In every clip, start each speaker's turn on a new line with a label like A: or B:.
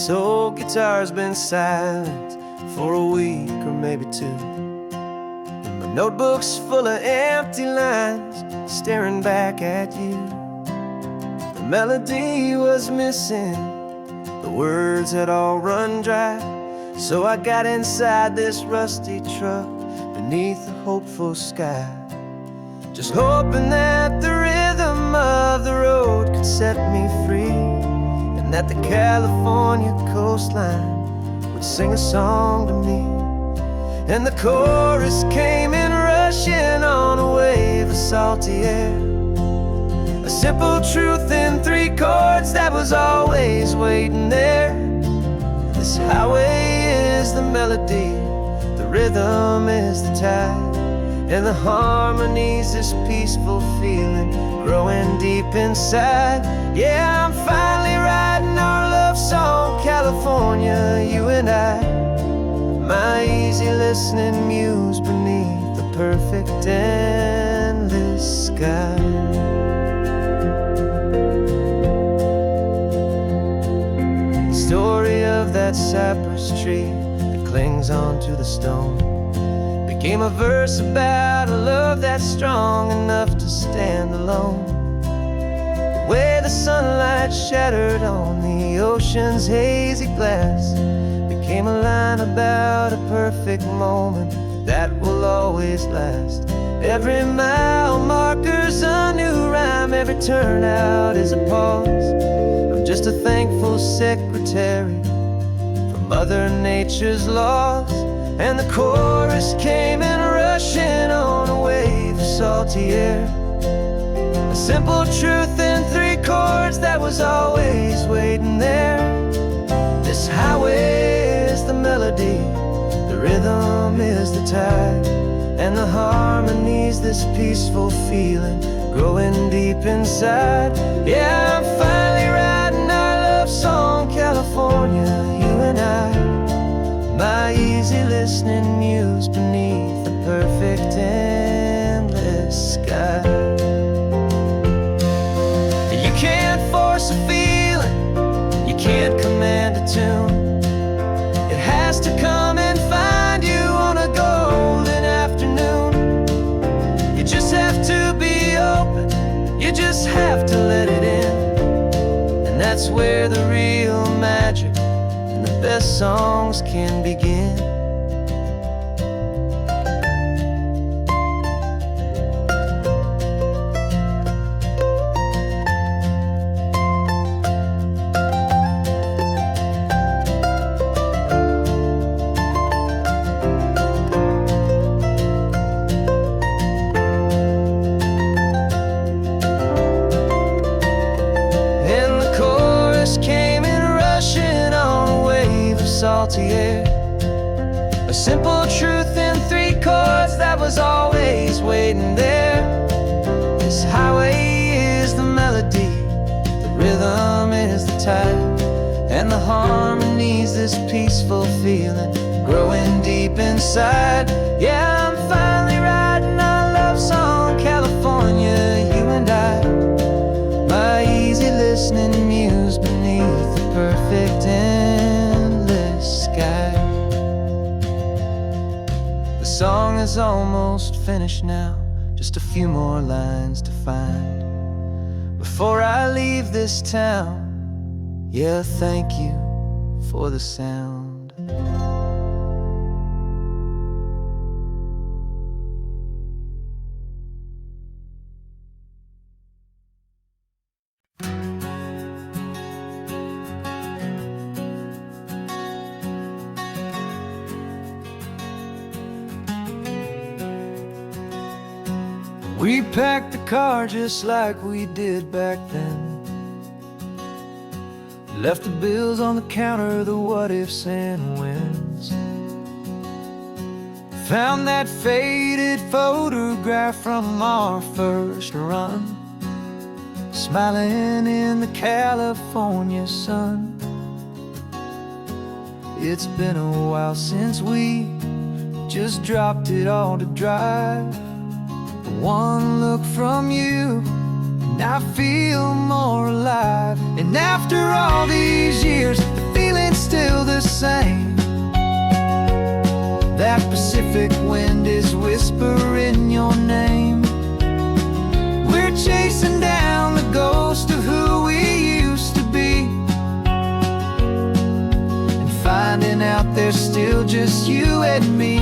A: This old guitar's been silent for a week or maybe two, and my notebook's full of empty lines staring back at you. The melody was missing, the words had all run dry, so I got inside this rusty truck beneath a hopeful sky, just hoping that the rhythm of the road could set me free, and that the California coastline would sing a song to me. And the chorus came in rushing on a wave of salty air, a simple truth in 3 chords that was always waiting there. This highway is the melody, the rhythm is the tide, and the harmony's this peaceful feeling growing deep inside. Yeah, I'm finally writing our love song, California, you and I, my easy listening muse beneath the perfect endless sky. Story of that cypress tree that clings onto the stone became a verse about a love that's strong enough to stand alone. The way the sunlight shattered on the ocean's hazy glass became a line about a perfect moment that will always last. Every mile marker's a new rhyme, every turnout is a pause. I'm just a thankful secretary for Mother Nature's laws. And the chorus came in rushing on a wave of salty air, a simple truth in 3 chords that was always waiting there. This highway is the melody, the rhythm is the tide, and the harmony's this peaceful feeling growing deep inside. Yeah, I'm finally writing our love song, California, you and I, my easy listening muse beneath the perfect endless sky. You can't force a feeling, you can't command a tune. It has to come and find you on a golden afternoon. You just have to be open, you just have to let it in, and that's where the real magic, the best songs can begin. And the chorus came in rushing on a wave of salty air, a simple truth in 3 chords that was always waiting there. This highway is the melody, the rhythm is the tide, and the harmony's this peaceful feeling growing deep inside. Yeah, I'm finally writing our love song, California, you and I, my easy listening muse beneath the perfect endless sky. The song is almost finished now, just a few more lines to find before I leave this town. Yeah, thank you for the sound. We packed the car just like we did back then, left the bills on the counter, the what ifs and whens. Found that faded photograph from our first run, smiling in the California sun. It's been a while since we just dropped it all to drive. One look from you and I feel more alive. And after all these years, the feeling's still the same. That Pacific wind is whispering your name. We're chasing down the ghost of who we used to be, and finding out there's still just you and me.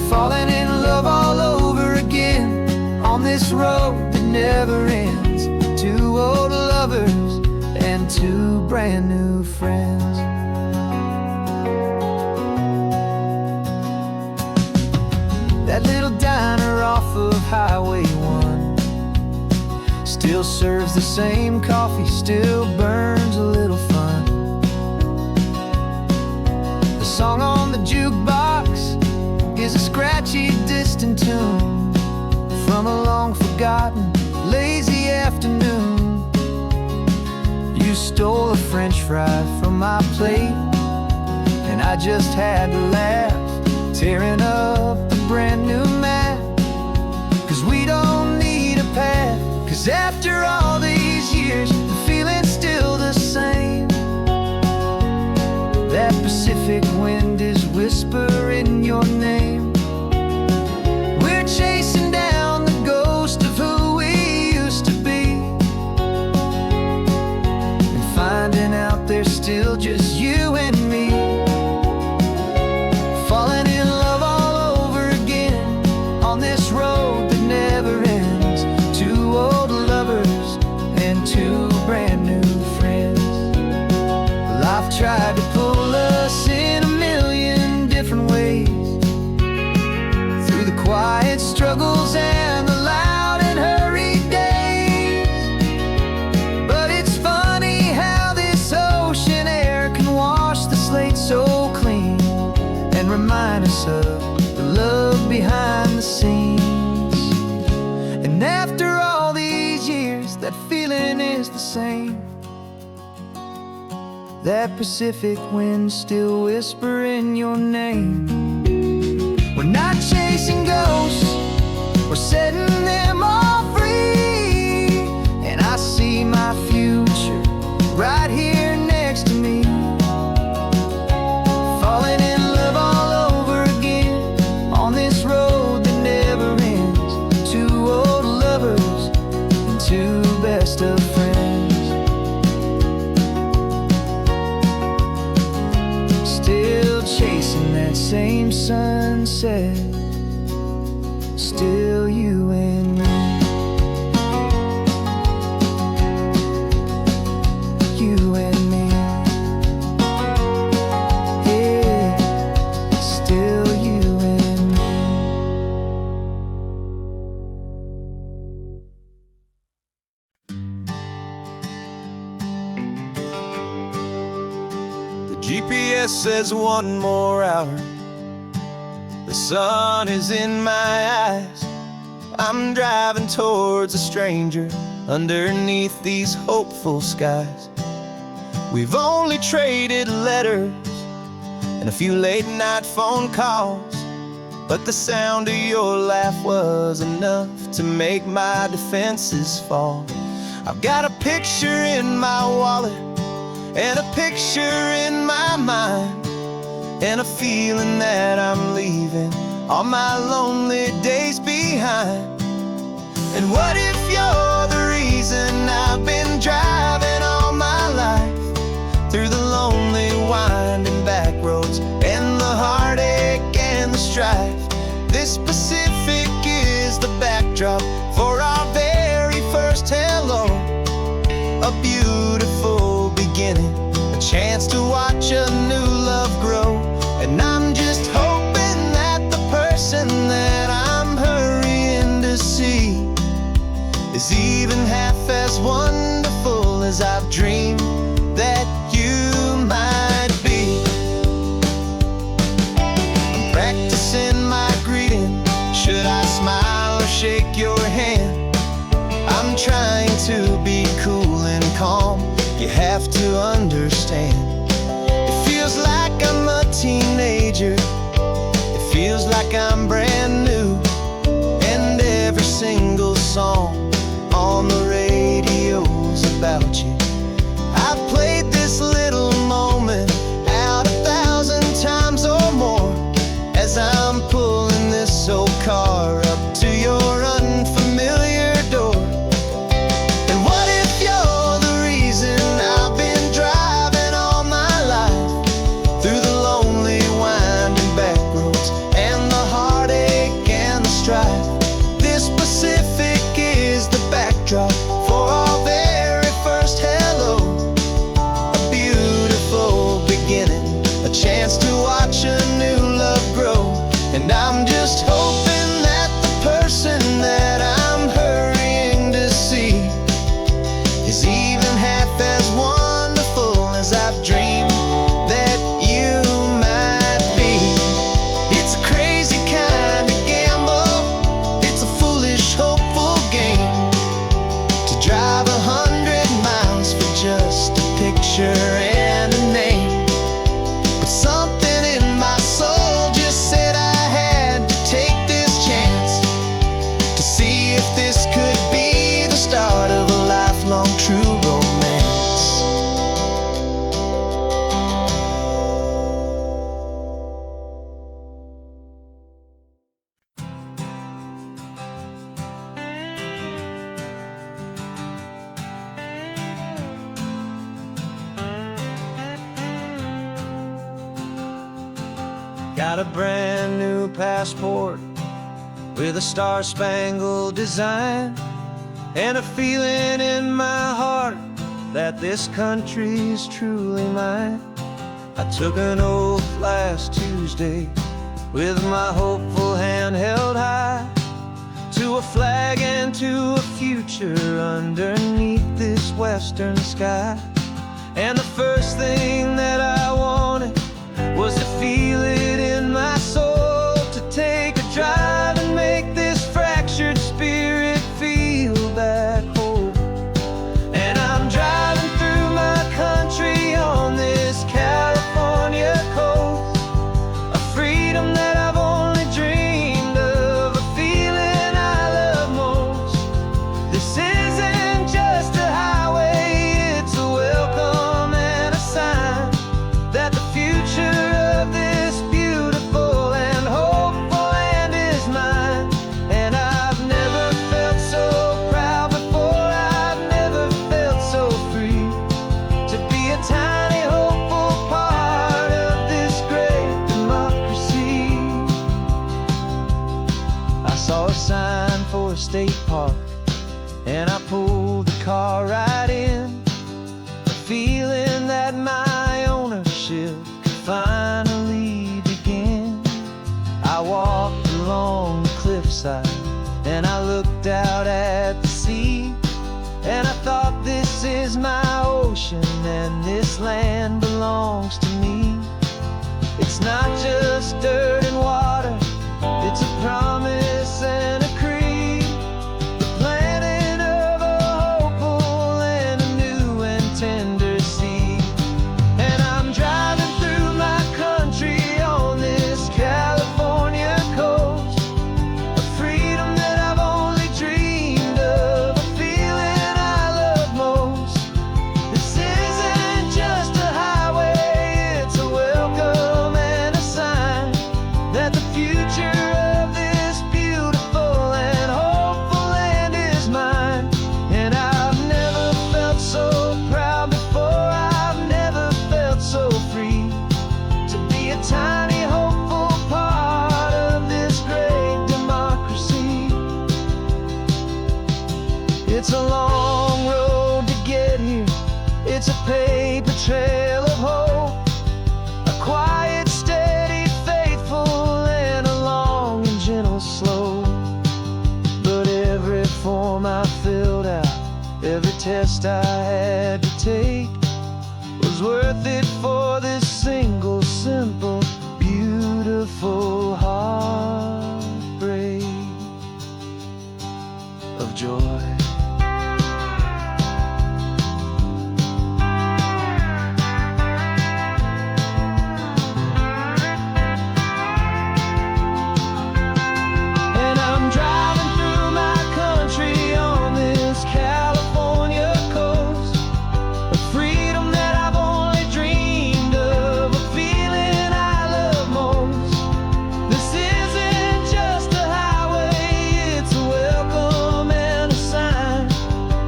A: Falling in love all over again on this road that never ends. Two old lovers and two brand new friends. That little diner off of Highway 1 still serves the same coffee, still burns a little fun. The song on the jukebox is a scratchy, distant tune from a long-forgotten, lazy afternoon. You stole a French fry from my plate, and I just had to laugh, tearing up the brand new map. 'Cause we don't need a path, 'cause after all these years, the feeling's still the same. That Pacific wind is whispering your name. We're chasing down the ghost of who we used to be, and finding out there's still just you and me. Falling in love all over again on this road that never ends. Two old lovers and two brand new friends. Life tried to pull us in a million different ways, through the quiet struggles and the loud and hurried days. But it's funny how this ocean air can wash the slate so clean, and remind us of the love behind the scenes. And after all these years, that feeling is the same. That Pacific wind still whispering your name. We're not chasing ghosts, we're setting them all free. And I see my future right here next to me. Falling in love all over again on this road that never ends. Two old lovers and two best of friends. Still chasing that same sunset, still you and me. You and me. Yeah, still you and me. The GPS says one more hour. The sun is in my eyes. I'm driving towards a stranger underneath these hopeful skies. We've only traded letters and a few late night phone calls, but the sound of your laugh was enough to make my defenses fall. I've got a picture in my wallet and a picture in my mind, and a feeling that I'm leaving all my lonely days behind. And what if you're the reason I've been driving all my life, through the lonely winding back roads and the heartache and the strife? This Pacific is the backdrop for our very first hello. A beautiful beginning, a chance to watch a new love grow. And I'm just hoping that the person that I'm hurrying to see is even half as wonderful as I've dreamed that you might be. I'm practicing my greeting. Should I smile or shake your hand? I'm trying to be cool and calm. You have to understand. It feels like I'm a teenager. It feels like I'm brand new. And every single song on the radio's about you. I've played this little Got a brand new passport with a star-spangled design, and a feeling in my heart that this country's truly mine. I took an oath last Tuesday with my hopeful hand held high, to a flag and to a future underneath this western sky. And the first thing that I wanted was to feel it in my soul, to take a drive and make this fractured spirit feel back home. And I'm driving through my country on this California coast, a freedom that I've only dreamed of, a feeling I love most. This isn't just a highway, it's a welcome and a sign that the future of this beautiful and hopeful land is mine. And I've never felt so proud before, I've never felt so free, to be a tiny hopeful part of this great democracy. I saw a sign for a state park, and I pulled the car right in, a feeling that my ownership could finally begin. I walked along the cliffside and I looked out at the sea, and I thought, this is my ocean and this land belongs to me. It's not just dirt and water, it's a promise and a creed, the planting of a hopeful and a new and tender seed. And I'm driving through my country on this California coast, a freedom that I've only dreamed of, a feeling I love most. This isn't just a highway, it's a welcome and a sign that the future of this beautiful and hopeful land is mine. And I've never felt so proud before, I've never felt so free, to be a tiny hopeful part of this great democracy. It's a long road to get here, it's a paper trail of hope, a quiet, steady, faithful, and a long and gentle slope. But every form I filled out, every test I had to take, was worth it for this single, simple, beautiful heartbreak of joy. And I'm driving through my country on this California coast, a freedom that I've only dreamed of, a feeling I love most. This isn't just a highway, it's a welcome and a sign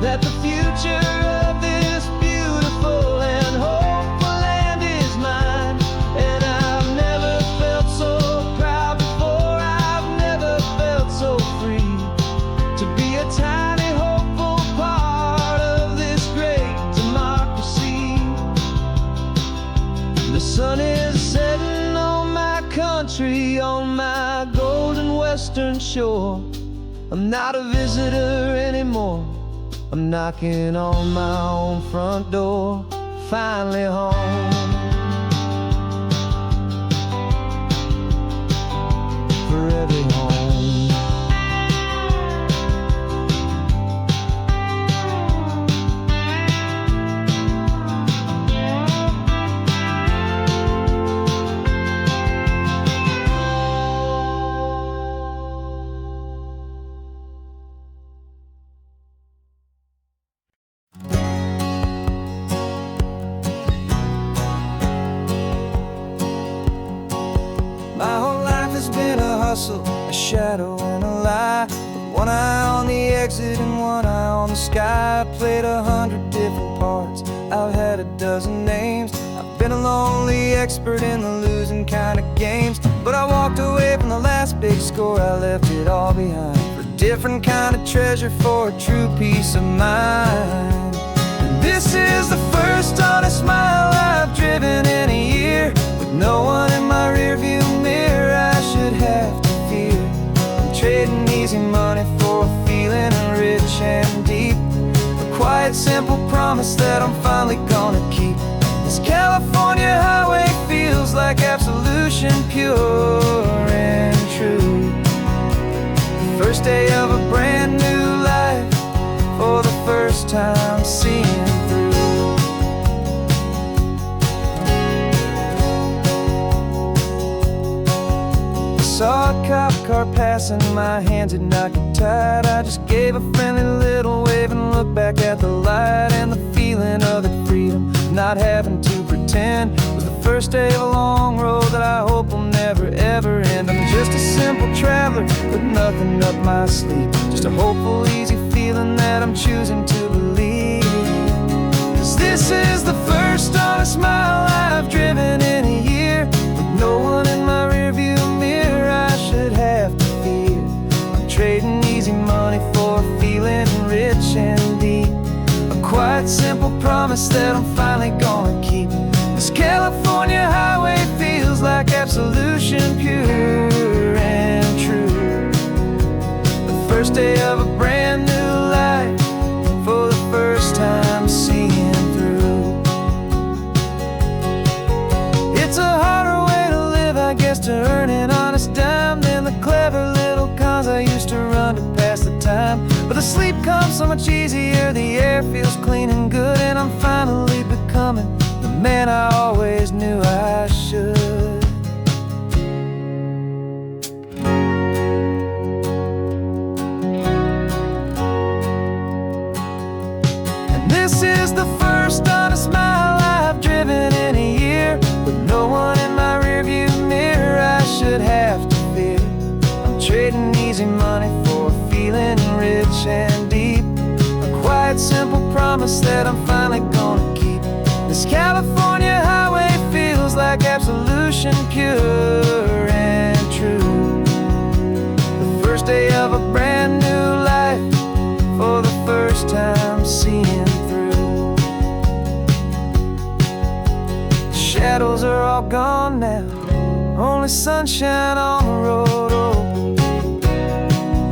A: that the future of this beautiful and hopeful land is mine. And I've never felt so proud before, I've never felt so free, to be a tiny hopeful part of this great democracy. The sun is setting on my country, on my golden western shore. I'm not a visitor anymore, I'm knocking on my own front door, finally home. Forever home. My whole life has been a hustle, a shadow and a lie, with one eye on the exit and one eye on the sky. I played 100 different parts, I've had a dozen names. I've been a lonely expert in the losing kind of games, but score, I left it all behind for a different kind of treasure, for a true peace of mind. And this is the first honest mile I've driven in a year, with no one in my rearview mirror I should have to fear. I'm trading easy money for a feeling rich and deep, a quiet, simple promise that I'm finally gonna keep. This California highway feels like absolution, pure and true. The first day of a brand new life, for the first time seeing through. I saw a cop car passing, my hands had not got tied. I just gave a friendly little wave and looked back at the light, and the feeling of that freedom, not having to pretend, was the first day of a long road that I hope will never ever end. I'm just a simple traveler with nothing up my sleeve, just a hopeful, easy feeling that I'm choosing to believe. 'Cause this is the first honest mile I've driven in a year, with no one in my rearview mirror I should have to fear. I'm trading easy money for a feeling rich and deep, a quiet, simple promise that I'm finally gonna keep. This California highway feels like absolution, pure and true. The first day of a brand new life, for the first time seeing through. It's a harder way to live, I guess, to earn an honest dime than the clever little cons I used to run to pass the time. But the sleep comes so much easier, the air feels clean and good, and I'm finally becoming the man I always knew I should. And this is the first honest mile I've driven in a year, with no one in my rearview mirror I should have to fear. I'm trading easy money for a feeling rich and deep, a quiet, simple promise that I'm finally gonna keep. This California highway feels like absolution, pure and true. The first day of a brand new life, for the first time seeing through. The shadows are all gone now, only sunshine on the road. Oh,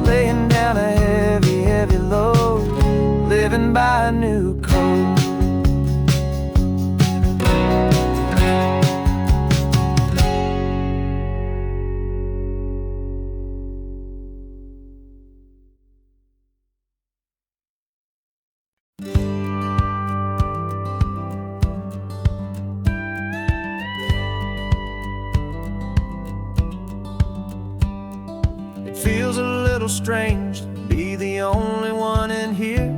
A: laying down a heavy, heavy load, living by a new code. It feels a little strange to be the only one in here.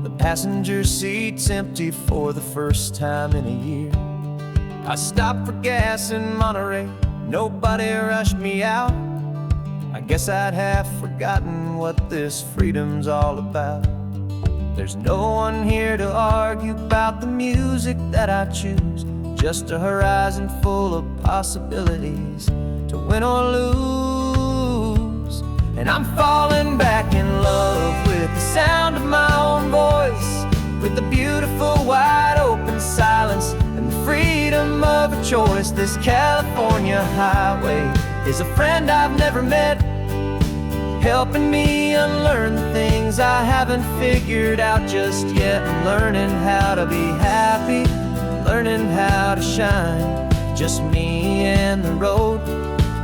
A: The passenger seat's empty for the first time in a year. I stopped for gas in Monterey, nobody rushed me out. I guess I'd have forgotten what this freedom's all about. There's no one here to argue about the music that I choose, just a horizon full of possibilities to win or lose. And I'm falling back in love with the sound of my own voice, with the beautiful wide open silence and the freedom of a choice. This California highway is a friend I've never met, helping me unlearn the things I haven't figured out just yet. I'm learning how to be happy, learning how to shine, just me and the road.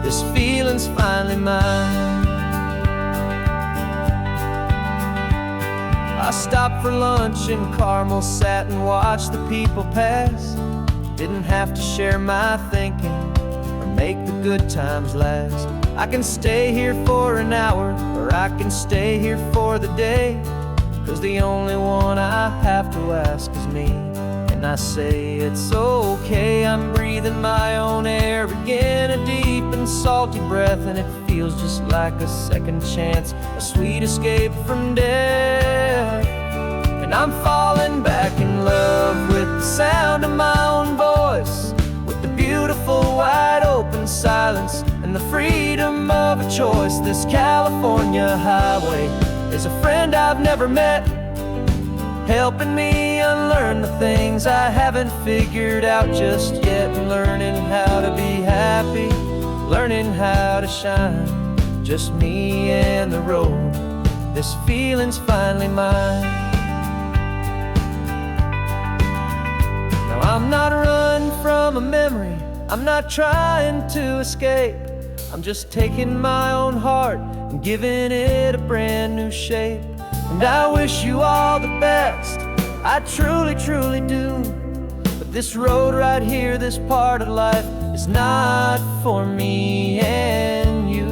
A: This feeling's finally mine. I stopped for lunch in Carmel, sat and watched the people pass. Didn't have to share my thinking or make the good times last. I can stay here for an hour, or I can stay here for the day, 'cause the only one I have to ask is me. And I say it's okay, I'm breathing my own air again, a deep and salty breath, and it feels just like a second chance, a sweet escape from death. And I'm falling back in love with the sound of my own voice, with the beautiful beautiful wide open silence and the freedom of a choice. This California highway is a friend I've never met, helping me unlearn the things I haven't figured out just yet, and learning how to be happy, learning how to shine. Just me and the road, this feeling's finally mine. Now I'm not running from a memory, I'm not trying to escape. I'm just taking my own heart and giving it a brand new shape. And I wish you all the best, I truly, truly do. But this road right here, this part of life, is not for me and you.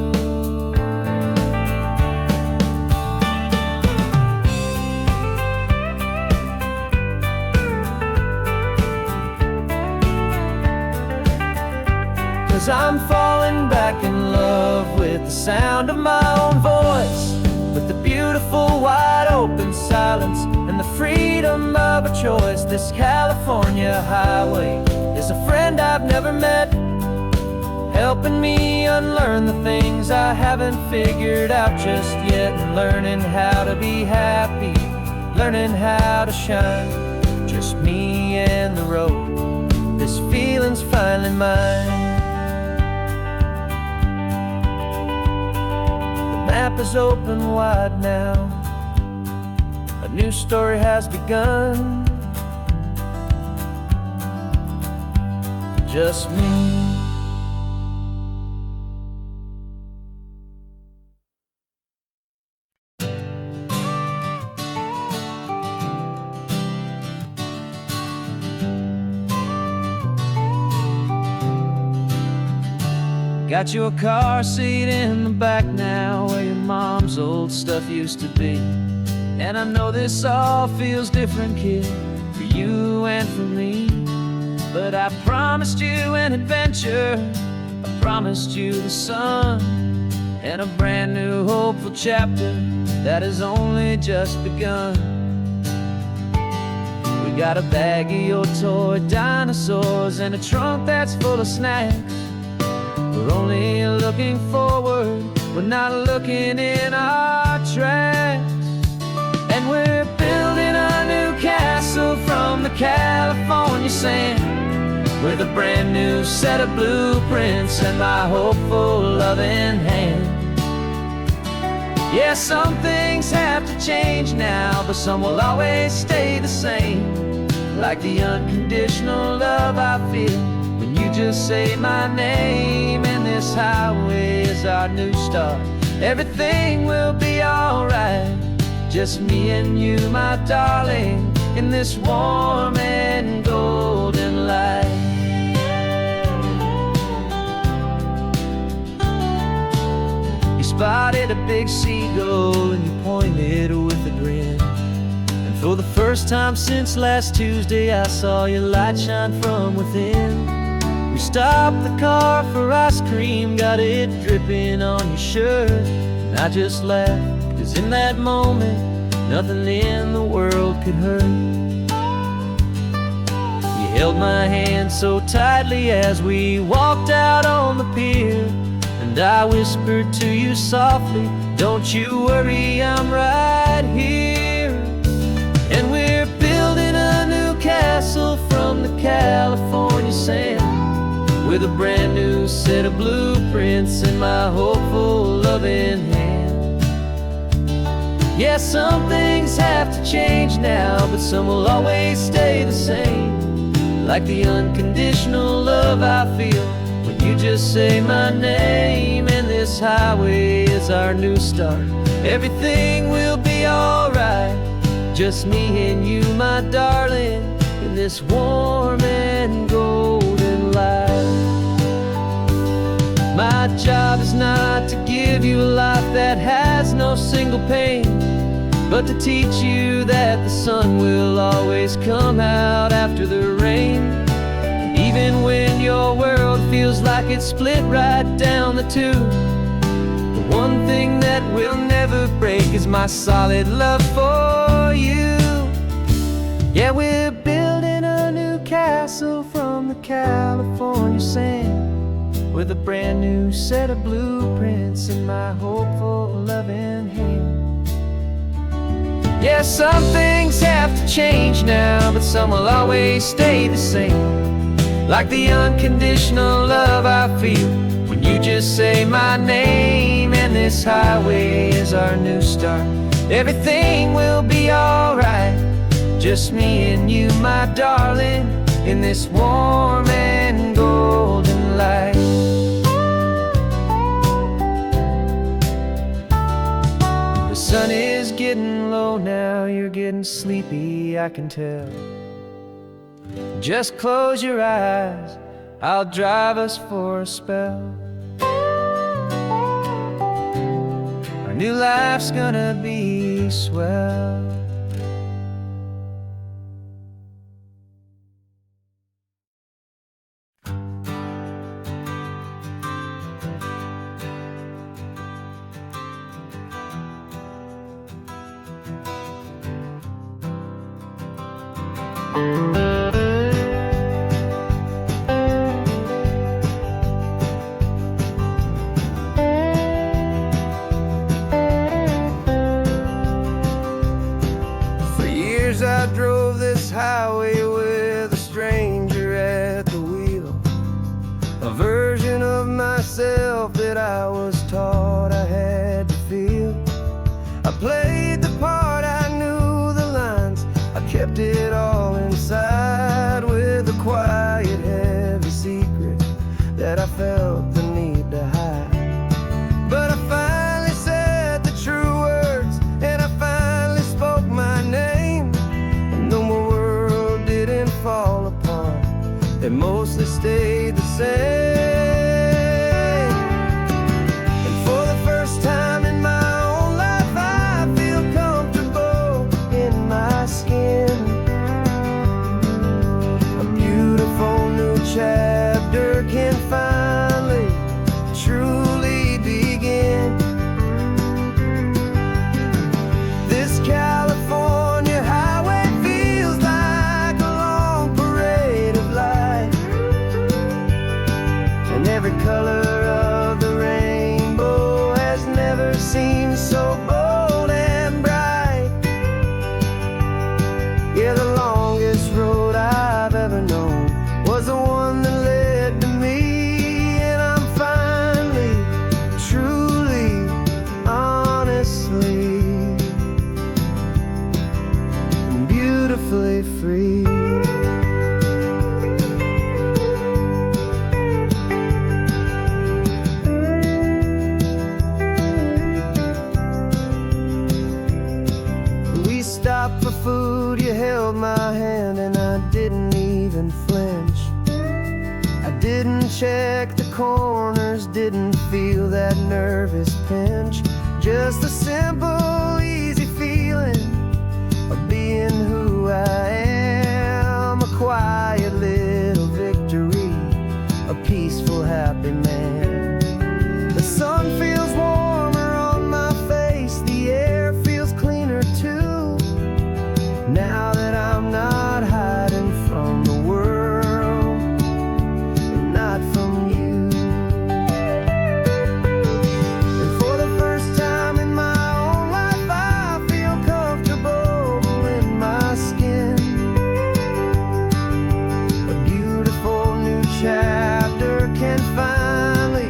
A: 'Cause I'm falling back in love with the sound of my own voice, with the beautiful wide open silence and the freedom of a choice. This California highway is a friend I've never met, helping me unlearn the things I haven't figured out just yet, and learning how to be happy, learning how to shine. Just me and the road, this feeling's finally mine. The map is open wide now, a new story has begun. Just me. Got your car seat in the back now, where your mom's old stuff used to be. And I know this all feels different, kid, for you and for me. But I promised you an adventure, I promised you the sun, and a brand new hopeful chapter that has only just begun. We got a bag of your toy dinosaurs and a trunk that's full of snacks. We're only looking forward, we're not looking in our tracks. And we're building a new castle from the California sand, with a brand new set of blueprints and my hopeful loving hand. Yeah, some things have to change now, but some will always stay the same, like the unconditional love I feel when you just say my name. And this highway is our new start, everything will be alright. Just me and you, my darling, in this warm and golden light. You spotted a big seagull and you pointed with a grin. And for the first time since last Tuesday, I saw your light shine from within. We stopped the car for ice cream, got it dripping on your shirt. And I just laughed, 'cause in that moment, nothing in the world could hurt. You held my hand so tightly as we walked out on the pier, and I whispered to you softly, don't you worry, I'm right here. And we're building a new castle from the California sand, with a brand new set of blueprints in my hopeful loving hand. Yeah, some things have to change now, but some will always stay the same, like the unconditional love I feel when you just say my name. And this highway is our new start, everything will be alright. Just me and you, my darling, in this warm and golden light. My job is not to give you a life that has no single pain, but to teach you that the sun will always come out after the rain. And even when your world feels like it's split right down the two, the one thing that will never break is my solid love for you. Yeah, we're building a new castle castle from the California sand, with a brand new set of blueprints in my hopeful, loving hand. Yeah, some things have to change now, but some will always stay the same. Like the unconditional love I feel when you just say my name. And this highway is our new start. Everything will be alright, just me and you, my darling, in this warm and golden light. The sun is getting low now, you're getting sleepy, I can tell. Just close your eyes, I'll drive us for a spell. Our new life's gonna be swell. I drove this highway with a stranger at the wheel, a version of myself that I was taught I had to feel. I played the part, I knew the lines, I kept it all inside, with a quiet, heavy secret that I felt the need to hide. But I finally said the true words, and I finally spoke my name. Fall apart, it mostly stayed the same. And for the first time in my own life, I feel comfortable in my skin. A beautiful new chapter can finally, truly begin. This California highway feels like a long parade of light, and every color of the rainbow has never seemed so bold and bright. Yeah, the longest road I've ever known was the one that led to me, and I'm finally, truly, honestly, beautifully free. We stopped for food, you held my hand, and I didn't even flinch. I didn't check the corners, didn't feel that nervous pinch. Just a simple, easy feeling of being who I am. A quiet little victory, a peaceful, happy man. The sun feels warmer on my face, the air feels cleaner too, now that I'm not hiding from the world, and not from you. And for the first time in my own life, I feel comfortable in my skin. A beautiful new chapter can finally,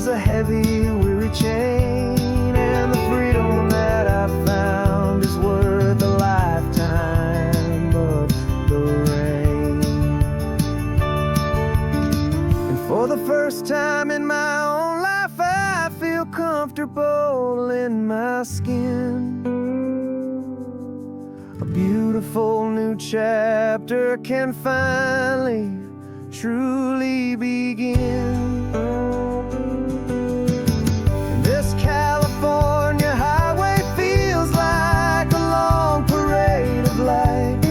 A: a heavy, weary chain, and the freedom that I found is worth a lifetime of the rain. And for the first time in my own life, I feel comfortable in my skin. A beautiful new chapter can finally, truly begin. This California highway feels like a long parade of light,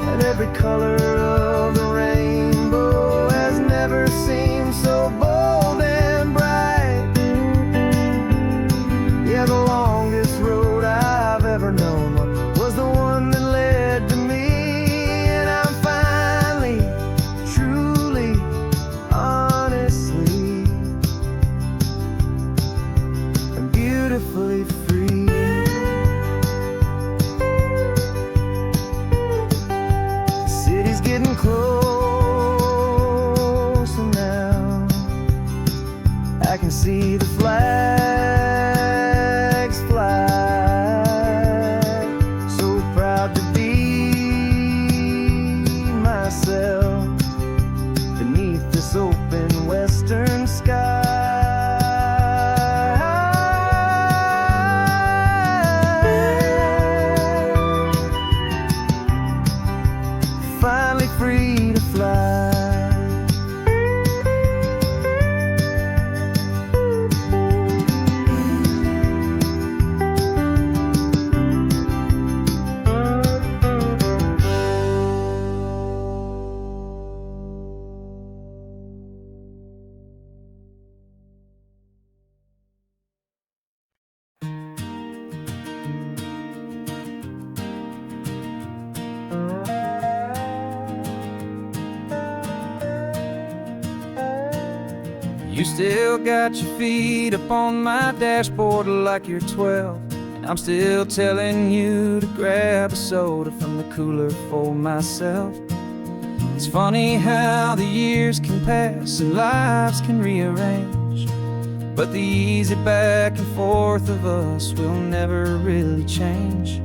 A: and every color of the rainbow has never seemed so bold and bright. Yeah, the longest road I've ever known was the one that led to me, and I'm finally, truly, honestly, and beautifully free. The city's getting closer now. I can see the flags fly. So proud to be myself beneath this open western sky. Finally free to fly. You still got your feet up on my dashboard like you're 12, and I'm still telling you to grab a soda from the cooler for myself. It's funny how the years can pass and lives can rearrange, but the easy back and forth of us will never really change.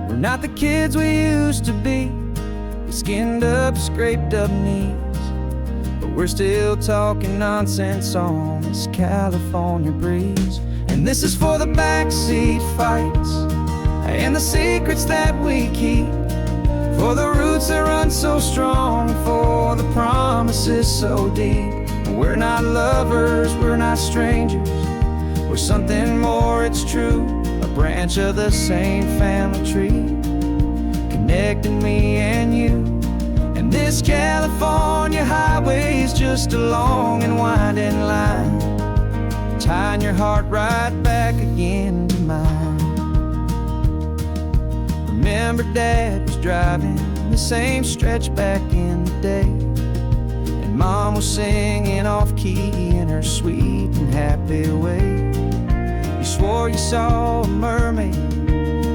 A: We're not the kids we used to be, with skinned up, scraped up knees, but we're still talking nonsense on this California breeze. And this is for the backseat fights and the secrets that we keep, for the roots that run so strong, for the promises so deep. We're not lovers, we're not strangers, we're something more, it's true. A branch of the same family tree, connecting me and you. And this California highway is just a long and winding line, tying your heart right back again to mine. Remember Dad was driving the same stretch back in the day, and Mom was singing off-key in her sweet and happy way. You swore you saw a mermaid,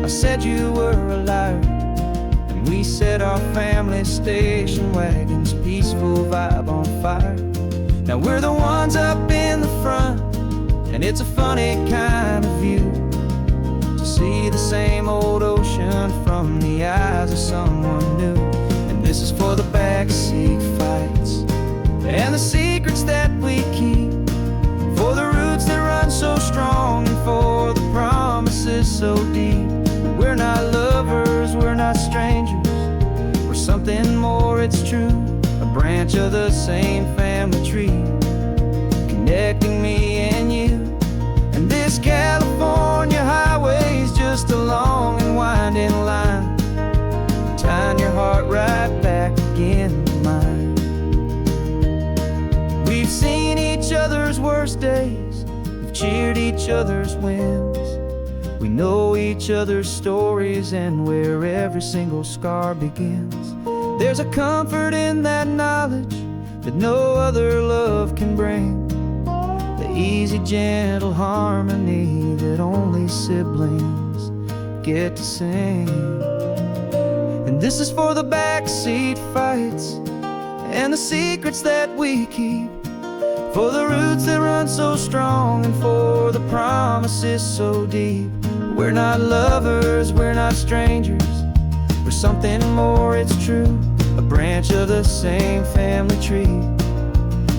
A: I said you were a liar, and we set our family station wagon's peaceful vibe on fire. Now we're the ones up in the front, and it's a funny kind of view to see the same old ocean from the eyes of someone new. And this is for the backseat fights and the secrets that we keep, for the roots that run so strong, and for the promises so deep. We're not lovers, we're not strangers, we're something more, it's true. A branch of the same family tree, connecting me and you. And this California highway is just a long and winding line, tying your heart right back again to mine. We've seen each other's worst days, we've cheered each other's wins, we know each other's stories and where every single scar begins. There's a comfort in that knowledge that no other love can bring, the easy, gentle harmony that only siblings get to sing. And this is for the backseat fights and the secrets that we keep, for the roots that run so strong and for the promises so deep. We're not lovers, we're not strangers, we're something more, it's true. A branch of the same family tree,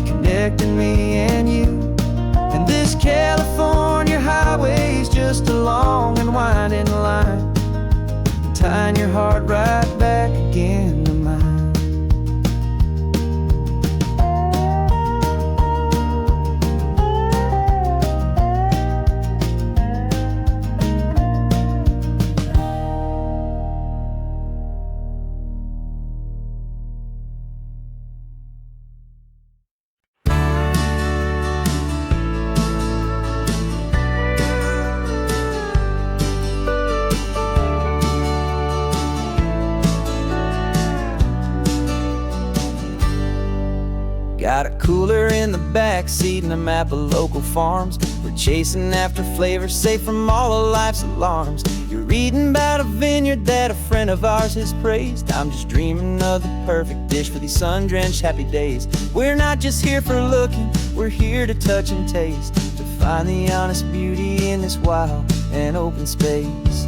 A: connecting me and you. And this California highway's just a long and winding line, tying your heart right back again to mine. Got a cooler in the back seat and a map of local farms. We're chasing after flavors safe from all of life's alarms. You're reading about a vineyard that a friend of ours has praised. I'm just dreaming of the perfect dish for these sun-drenched happy days. We're not just here for looking, we're here to touch and taste, to find the honest beauty in this wild and open space.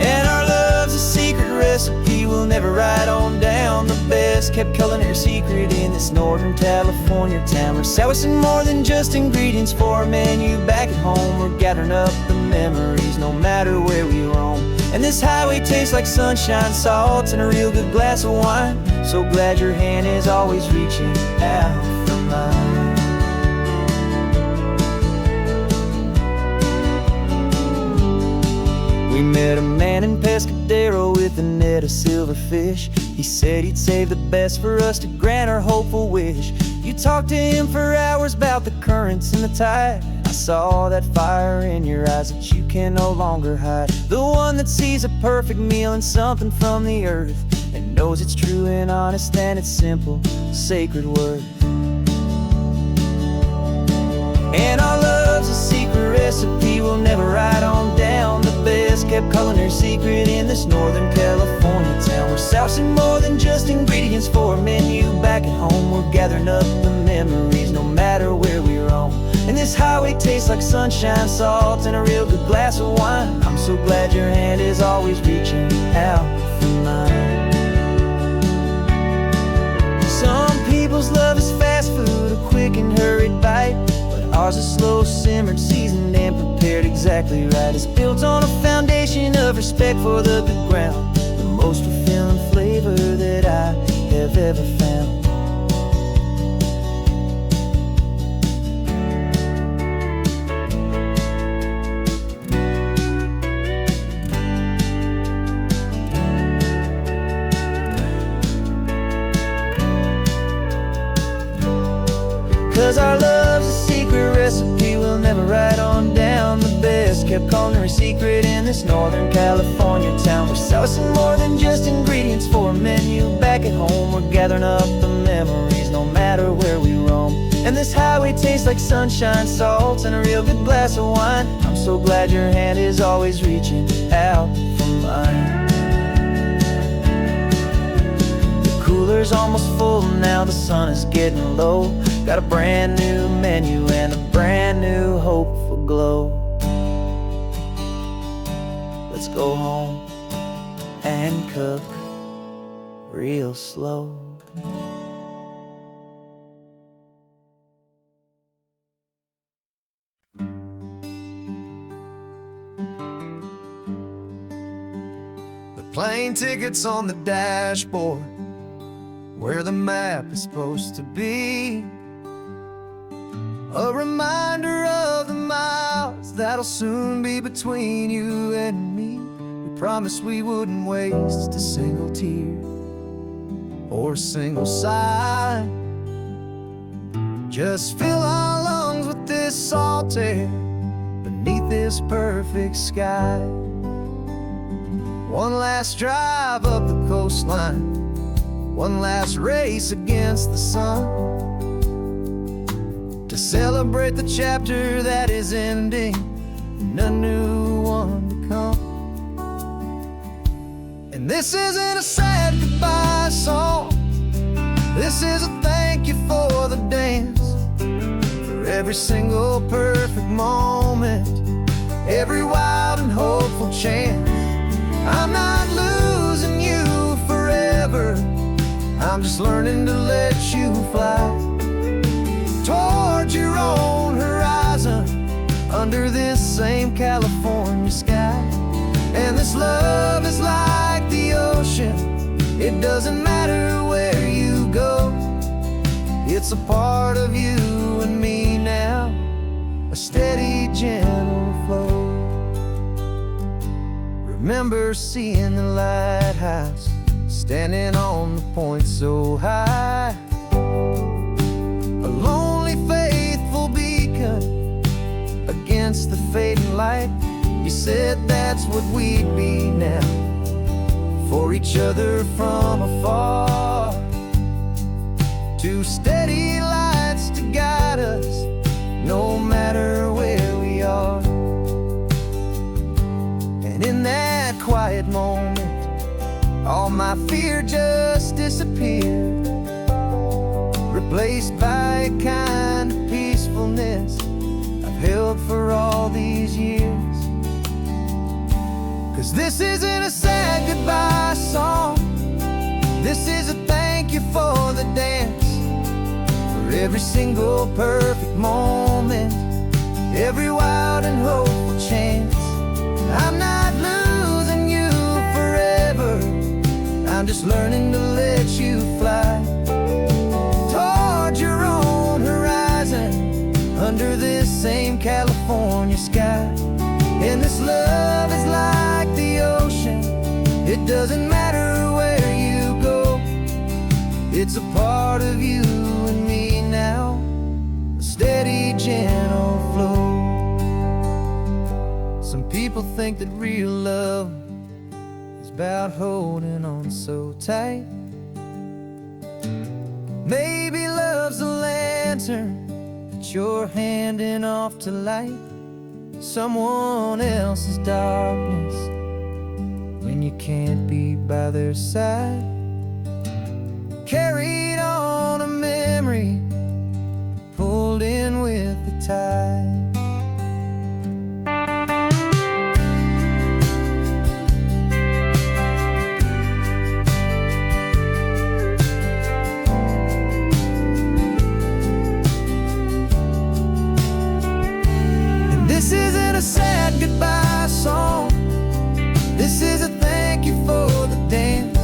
A: And our love's a secret recipe we'll never write on down. The best kept culinary secret in this Northern California town. We're sourcing more than just ingredients for a menu back at home. We're gathering up the memories no matter where we roam. And this highway tastes like sunshine, salt, and a real good glass of wine. So glad your hand is always reaching out for mine. We met a man in Pescadero with a net of silverfish. He said he'd save the best for us to grant our hopeful wish. You talked to him for hours about the currents and the tide. I saw that fire in your eyes that you can no longer hide. The one that sees a perfect meal and something from the earth, and knows it's true and honest and it's simple, sacred worth. And our love's a secret recipe we'll never write on down. The best kept culinary secret in this Northern California town. We're sourcing more than just ingredients for a menu back at home. We're gathering up the memories no matter where we roam. And this highway tastes like sunshine, salt, and a real good glass of wine. I'm so glad your hand is always reaching out for mine. Some people's love is fast food, a quick and hurried bite. Ours is slow simmered, seasoned, and prepared exactly right. It's built on a foundation of respect for the good ground, the most fulfilling flavor that I have ever found. 'Cause our love's a secret recipe we'll never write on down. The best kept culinary secret in this Northern California town. We're sourcing more than just ingredients for a menu back at home. We're gathering up the memories no matter where we roam. And this highway tastes like sunshine, salt, and a real good glass of wine. I'm so glad your hand is always reaching out for mine. Cooler's almost full now, the sun is getting low. Got a brand new menu and a brand new hopeful glow. Let's go home and cook real slow. The plane ticket's on the dashboard, where the map is supposed to be. A reminder of the miles that'll soon be between you and me. We promised we wouldn't waste a single tear or a single sigh. Just fill our lungs with this salt air beneath this perfect sky. One last drive up the coastline, one last race against the sun, to celebrate the chapter that is ending and a new one to come. And this isn't a sad goodbye song, this is a thank you for every single perfect moment, every wild and hopeful chance. I'm not losing you forever, I'm just learning to let you fly towards your own horizon, under this same California sky. And this love is like the ocean, it doesn't matter where you go, it's a part of you and me now, a steady, gentle flow. Remember seeing the lighthouse, standing on the point so high, a lonely, faithful beacon against the fading light. You said that's what we'd be now, for each other from afar. Two steady lights to guide us, no matter where we are. And in that quiet moment, all my fear just disappeared, replaced by a kind of peacefulness I've held for all these years. 'Cause this isn't a sad goodbye song, this is a thank you for the dance, for every single perfect moment, every wild and hopeful chance. I'm not losing you forever, I'm just learning to let you fly towards your own horizon, under this same California sky. And this love is like the ocean, it doesn't matter where you go, it's a part of you and me now, a steady, gentle flow. Some people think that real love is about holding on so tight. Maybe love's a lantern that you're handing off to light someone else's darkness when you can't be by their side. Carried on a memory, pulled in with the tide. This isn't a sad goodbye song, this is a thank you for the dance,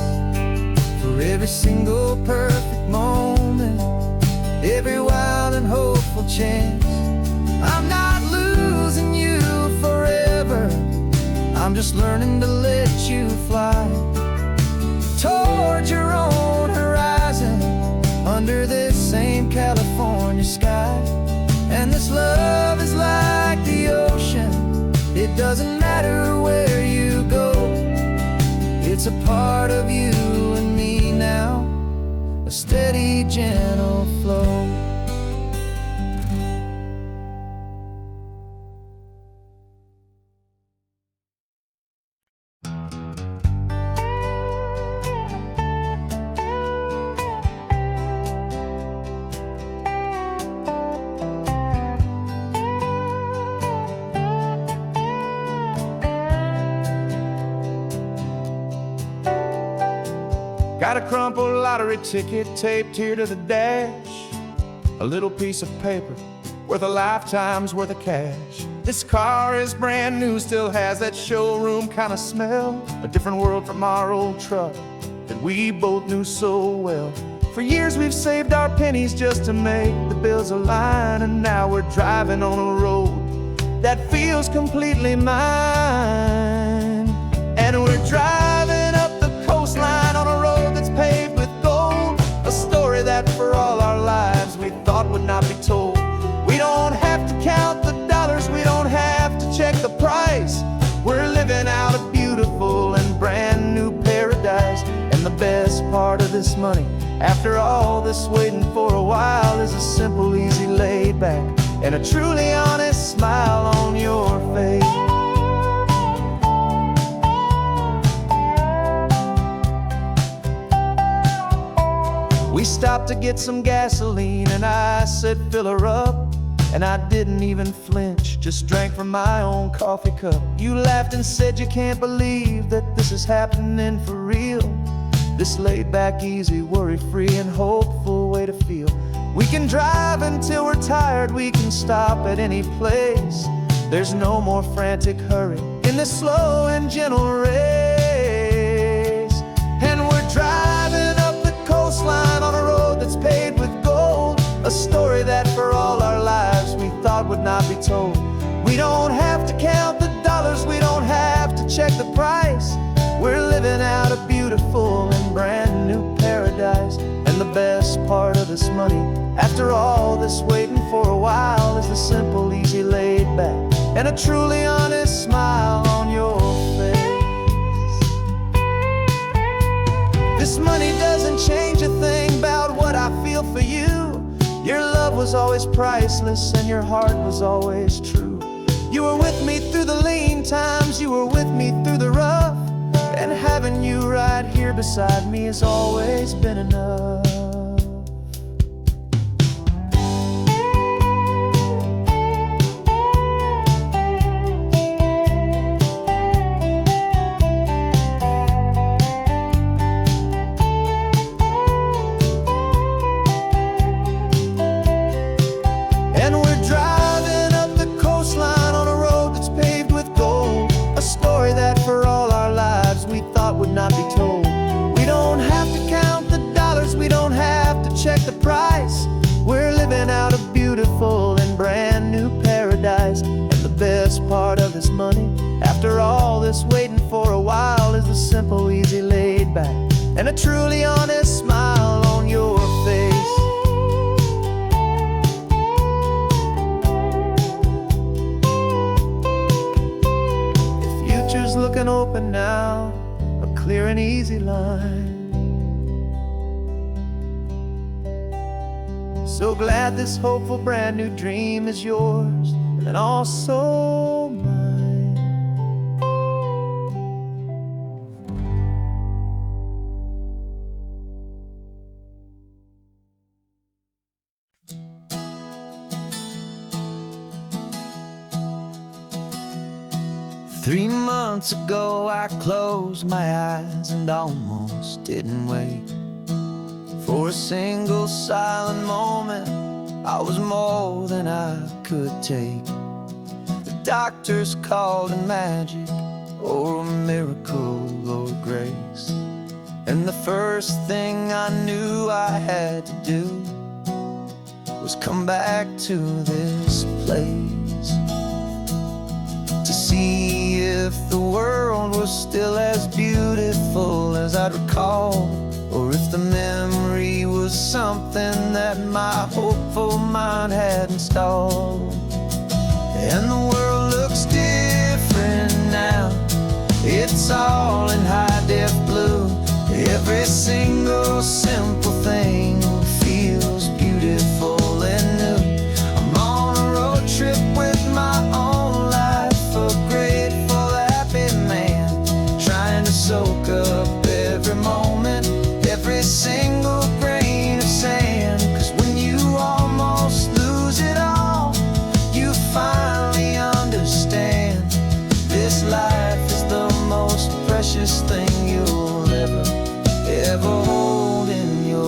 A: for every single perfect moment, every wild and hopeful chance. I'm not losing you forever, I'm just learning to let you fly towards your own horizon, under this same California sky. And this love is like the ocean, it doesn't matter where you go, it's a part of you and me now, a steady, gentle flow.
B: Got a crumpled lottery ticket taped here to the dash, a little piece of paper worth a lifetime's worth of cash. This car is brand new, still has that showroom kind of smell, a different world from our old truck that we both knew so well. For years we've saved our pennies just to make the bills align, and now we're driving on a road that feels completely mine. And we're driving up the coastline on a road that's paved with gold, a story that for all our lives we thought would not be told. We don't have to count the dollars, we don't have to check the price. We're living out a beautiful and brand new paradise. And the best part of this money, after all this waiting for a while, is a simple, easy, laid back, and a truly honest smile on your face. We stopped to get some gasoline and I said fill her up.
A: and I didn't even flinch, just drank from my own coffee cup. You laughed and said you can't believe that this is happening for real. This laid back, easy, worry-free and hopeful way to feel. We can drive until we're tired, we can stop at any place. There's no more frantic hurry in this slow and gentle race. And we're driving up the coastline on a road that's paved with gold, a story that for all our lives we thought would not be told. We don't have to count the dollars, we don't have to check the price. We're living out a beautiful and brand new paradise. And the best part of this money, after all this waiting for a while, is the simple, easy, laid back, and a truly honest smile on your face. This money doesn't change a thing about what I feel for you. Your love was always priceless and your heart was always true. You were with me through the lean times, you were with me through the rough, and having you right here beside me has always been enough. Would not be told. We don't have to count the dollars, we don't have to check the price. We're living out a beautiful and brand new paradise. And the best part of this money, after all this waiting for a while, is the simple, easy, laid back, and a truly honest smile on your face. The future's looking open now, clear and easy line. So glad this hopeful brand new dream is yours and also mine. Three months ago I closed my eyes and almost didn't wake. For a single silent moment, I was more than I could take. The doctors called it magic, or a miracle, or grace. And the first thing I knew I had to do was come back to this place, to see if the world was still as beautiful as I'd recall, or if the memory was something that my hopeful mind had installed. And the world looks different now, it's all in high-def blue. Every single simple thing feels beautiful and new. I'm on a road trip with my own life, a grateful, happy man, trying to soak up every moment, every single grain of sand. 'Cause when you almost lose it all, you finally understand this life is the most precious thing you'll ever hold in your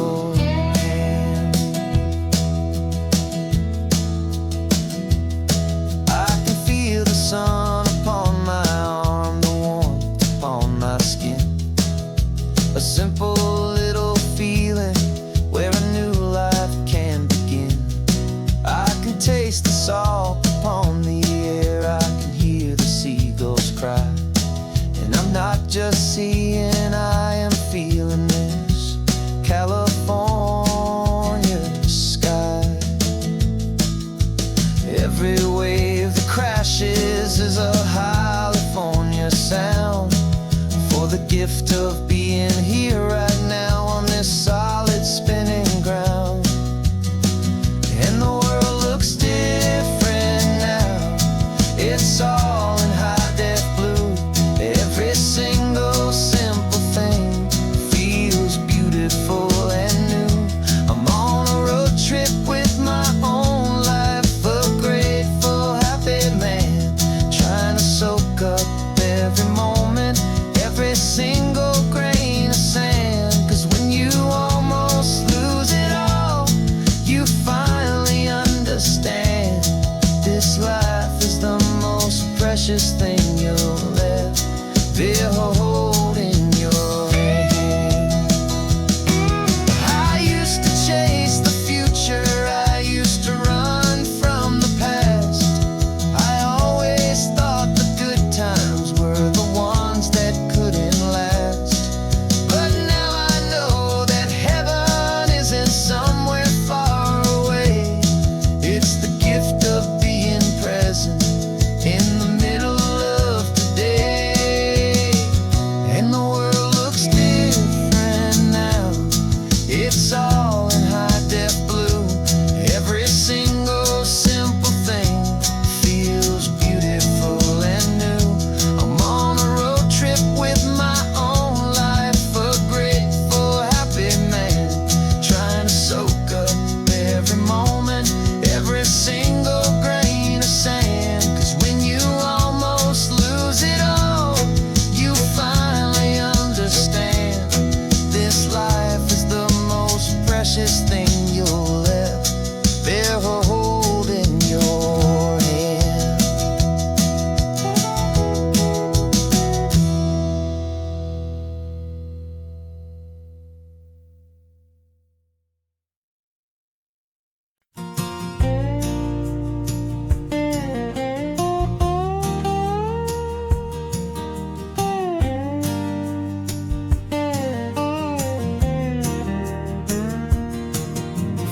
A: precious thing you'll ever hold in your hand.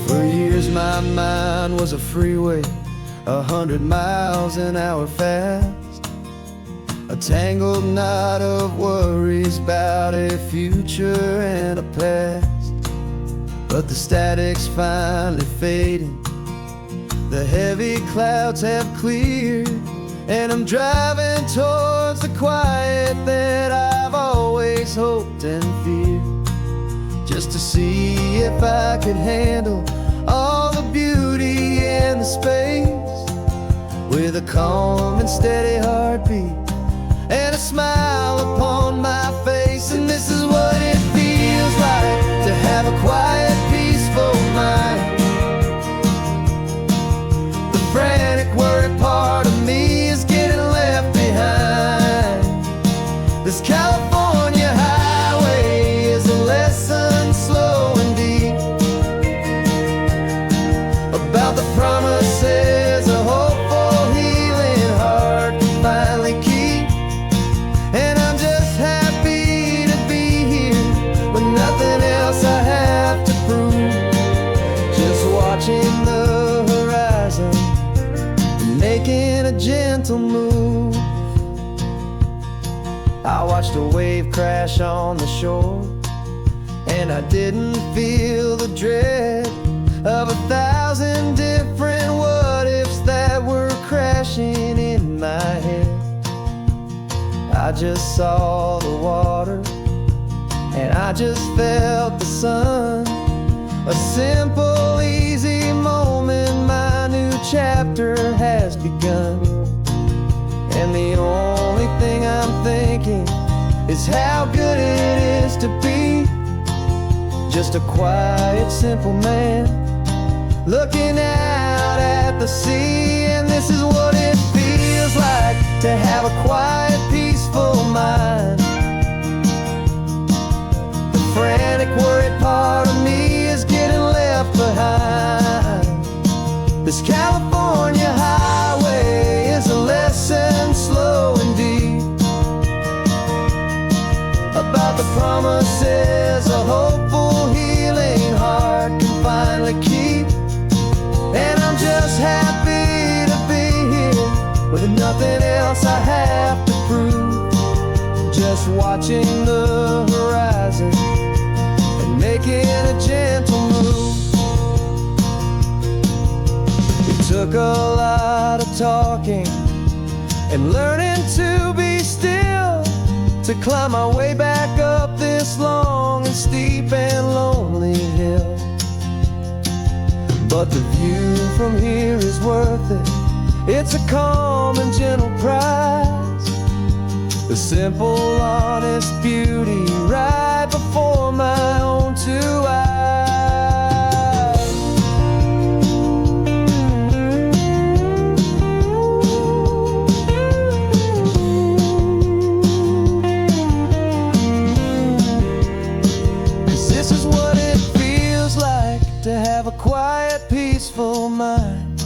A: For years my mind was a freeway, 100 miles an hour fast, a tangled knot of worries about a future and a past. But the static's finally fading, the heavy clouds have cleared, and I'm driving towards the quiet that I've always hoped and feared, just to see if I could handle all the beauty and the space, with a calm and steady heartbeat and a smile upon my face. And this is what it feels like to have a quiet, peaceful mind. The frantic, worried part of me is getting left behind. This California highway is a lesson slow and deep about the promises a hopeful, healing heart can finally keep. And I'm just happy to be here with nothing else I have to prove, just watching the horizon and making a gentle move. I watched a wave crash on the shore, and I didn't feel the dread of 1,000 different what-ifs that were crashing in my head. I just saw the water, and I just felt the sun. A simple, easy moment, my new chapter has begun. And the only thing I'm thinking is how good it is to be just a quiet, simple man looking out at the sea. And this is what it feels like to have a quiet, peaceful mind. The frantic, worried part of me is getting left behind. This California highway is a lesson slow and deep about the promises a hopeful, healing heart can finally keep. And I'm just happy to be here with nothing else I have to prove, just watching the horizon and making a gentle move. It took a lot of talking and learning to be still to climb my way back up this long and steep and lonely hill. But the view from here is worth it. It's a calm and gentle prize, the simple, honest beauty right before my own two eyes. To have a quiet, peaceful mind.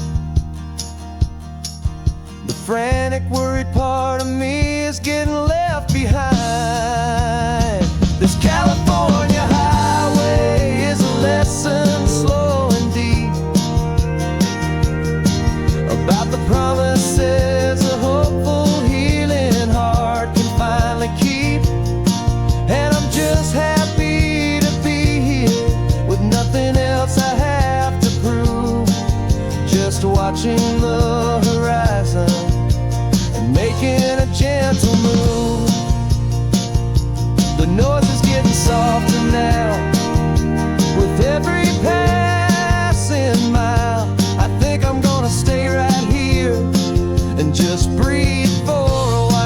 A: The frantic, worried part of me is getting left behind. This California highway is a lesson slow and deep about the promises a hopeful, healing heart can finally keep. And I'm just happy to be here with nothing else I have to prove, just watching the horizon and making a gentle move. The noise is getting softer now with every passing mile. I think I'm gonna stay right here and just breathe for a while.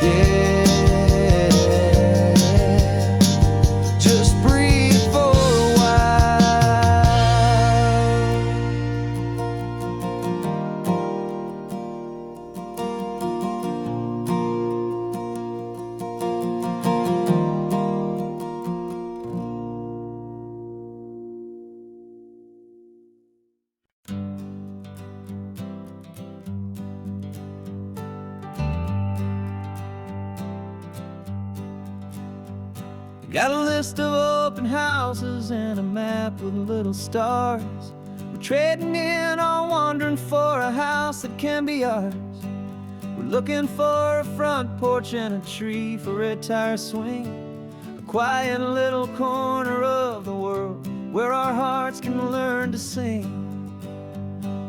A: Yeah. Got a list of open houses and a map with little stars. We're trading in our wandering for a house that can be ours. We're looking for a front porch and a tree for a tire swing, a quiet little corner of the world where our hearts can learn to sing.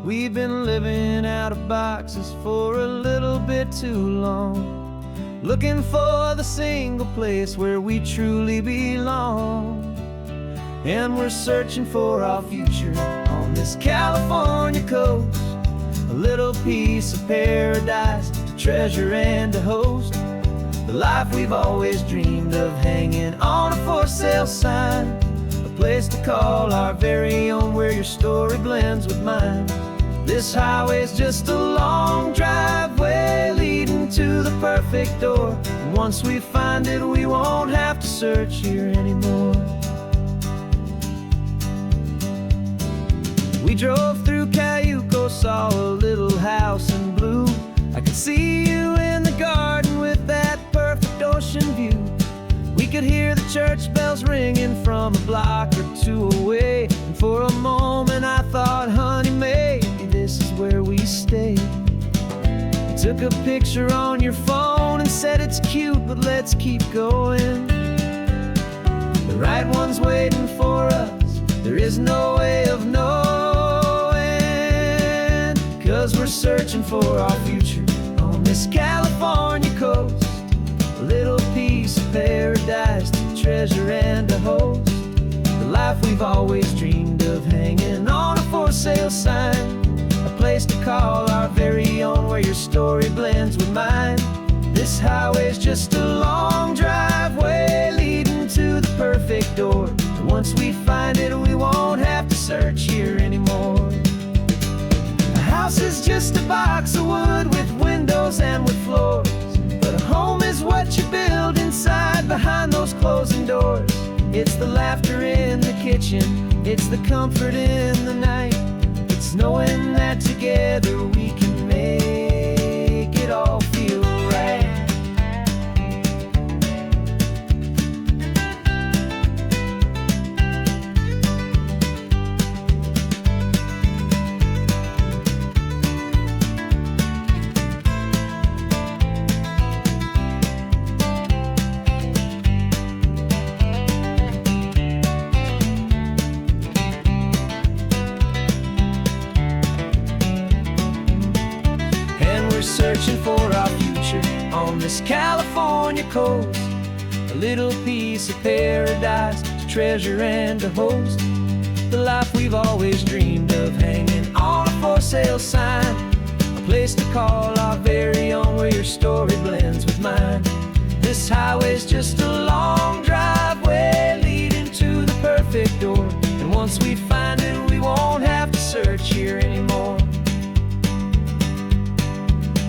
A: We've been living out of boxes for a little bit too long, looking for the single place where we truly belong. And we're searching for our future on this California coast, a little piece of paradise to treasure and to host, the life we've always dreamed of, hanging on a for sale sign, a place to call our very own where your story blends with mine. This highway's just a long driveway leading to the perfect door, and once we find it we won't have to search here anymore. We drove through Cayuco, saw a little house in blue. I could see you in the garden with that perfect ocean view. We could hear the church bells ringing from a block or two away, and for a moment I thought, honey, maybe this is where we stay. You took a picture on your phone and said it's cute, but let's keep going. The right one's waiting for us, there is no way of knowing, 'cause we're searching for our future on this California coast, a little piece of paradise to treasure and to host, the life we've always dreamed of, hanging on a for sale sign, a place to call our very own where your story blends with mine. This highway's just a long driveway leading to the perfect door, and once we find it we won't have to search here anymore. A house is just a box of wood with windows and with floors, but a home is what you build inside behind those closing doors. It's the laughter in the kitchen, it's the comfort in the night, it's knowing that together we can make it all feel right. Searching for our future on this California coast, a little piece of paradise to treasure and to host, the life we've always dreamed of, hanging on a for sale sign, a place to call our very own where your story blends with mine. This highway's just a long driveway leading to the perfect door, and once we find it we won't have to search here anymore.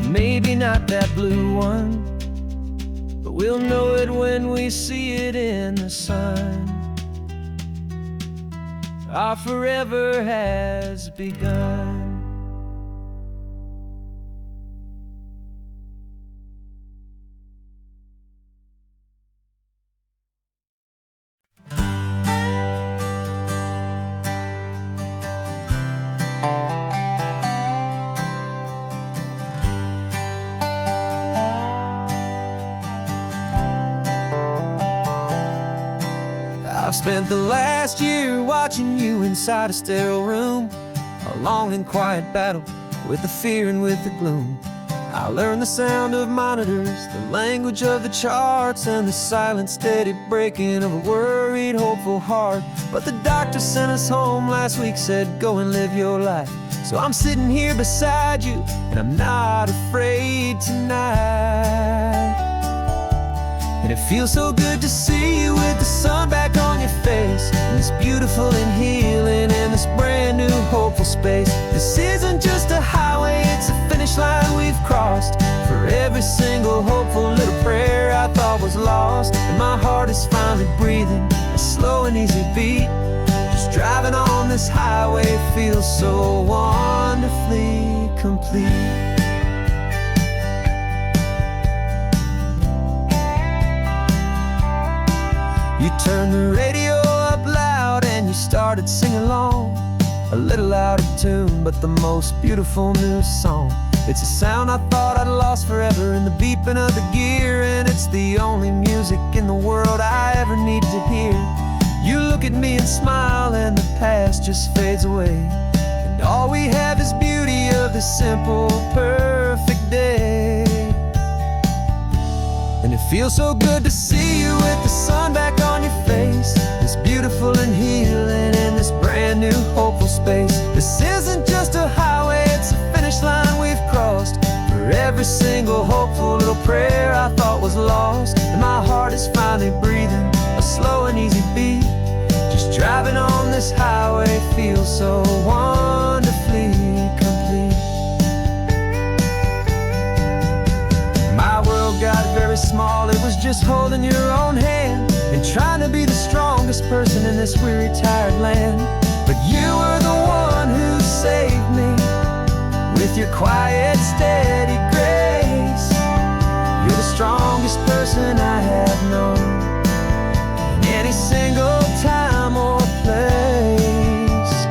A: Maybe not that blue one, but we'll know it when we see it in the sun. Our forever has begun. I've spent the last year watching you inside a sterile room, a long and quiet battle with the fear and with the gloom. I learned the sound of monitors, the language of the charts, and the silent, steady breaking of a worried, hopeful heart. But the doctor sent us home last week, said, go and live your life. So I'm sitting here beside you, and I'm not afraid tonight. And it feels so good to see you with the sun back on your face, and this beautiful and healing in this brand new hopeful space. This isn't just a highway, it's a finish line we've crossed. For every single hopeful little prayer I thought was lost, and my heart is finally breathing a slow and easy beat. Just driving on this highway feels so wonderfully complete. You turned the radio up loud and you started singing along, a little out of tune, but the most beautiful new song. It's a sound I thought I'd lost forever in the beeping of the gear, and it's the only music in the world I ever need to hear. You look at me and smile, and the past just fades away, and all we have is beauty of this simple, perfect day. And it feels so good to see you with the sun back on your face, this beautiful and healing in this brand new hopeful space. This isn't just a highway, it's a finish line we've crossed. For every single hopeful little prayer I thought was lost, and my heart is finally breathing a slow and easy beat. Just driving on this highway feels so wonderfully complete. My world got very small, it was just holding your own hand and trying to be the strongest person in this weary, tired land. But you were the one who saved me with your quiet, steady grace. You're the strongest person I have known in any single time or place.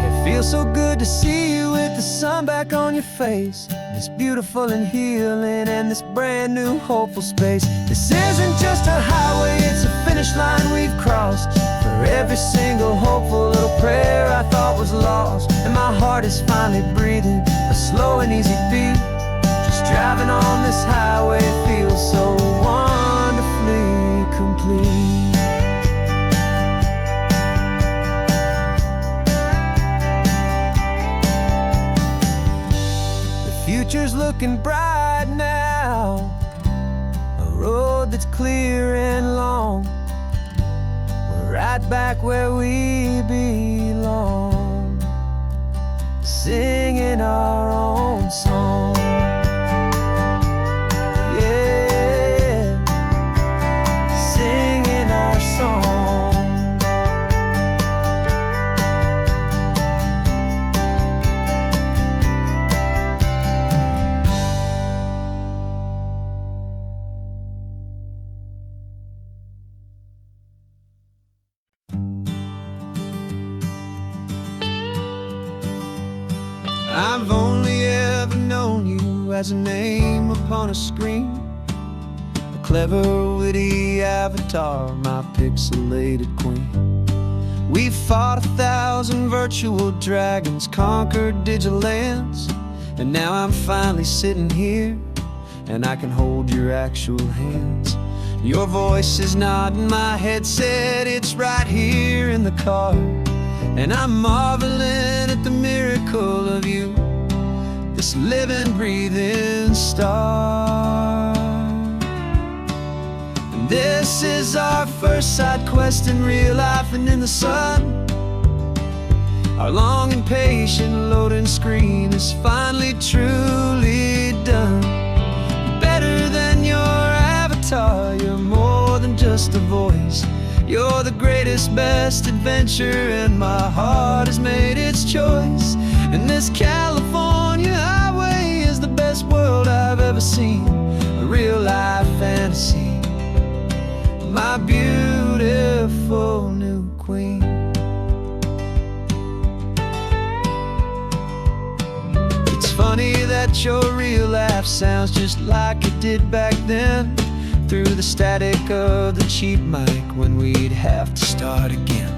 A: It feels so good to see you with the sun back on your face, this beautiful and healing and this brand new hopeful space. This isn't just a highway, it's a finish line we've crossed. For every single hopeful little prayer I thought was lost, and my heart is finally breathing a slow and easy beat. Just driving on this highway feels so wonderfully complete. Future's looking bright now, a road that's clear and long. We're right back where we belong, singing our own song. Yeah, singing our song. I've only ever known you as a name upon a screen, a clever, witty avatar, my pixelated queen. We've fought 1,000 virtual dragons, conquered digital lands, and now I'm finally sitting here, and I can hold your actual hands. Your voice is not in my headset, it's right here in the car, and I'm marveling at the miracle of you, this living, breathing star. And this is our first side quest in real life and in the sun. Our long and patient loading screen is finally truly done. Better than your avatar, you're more than just a voice. You're the greatest, best adventure, and my heart has made its choice. And this California highway is the best world I've ever seen, a real-life fantasy, my beautiful new queen. It's funny that your real life sounds just like it did back then, through the static of the cheap mic when we'd have to start again,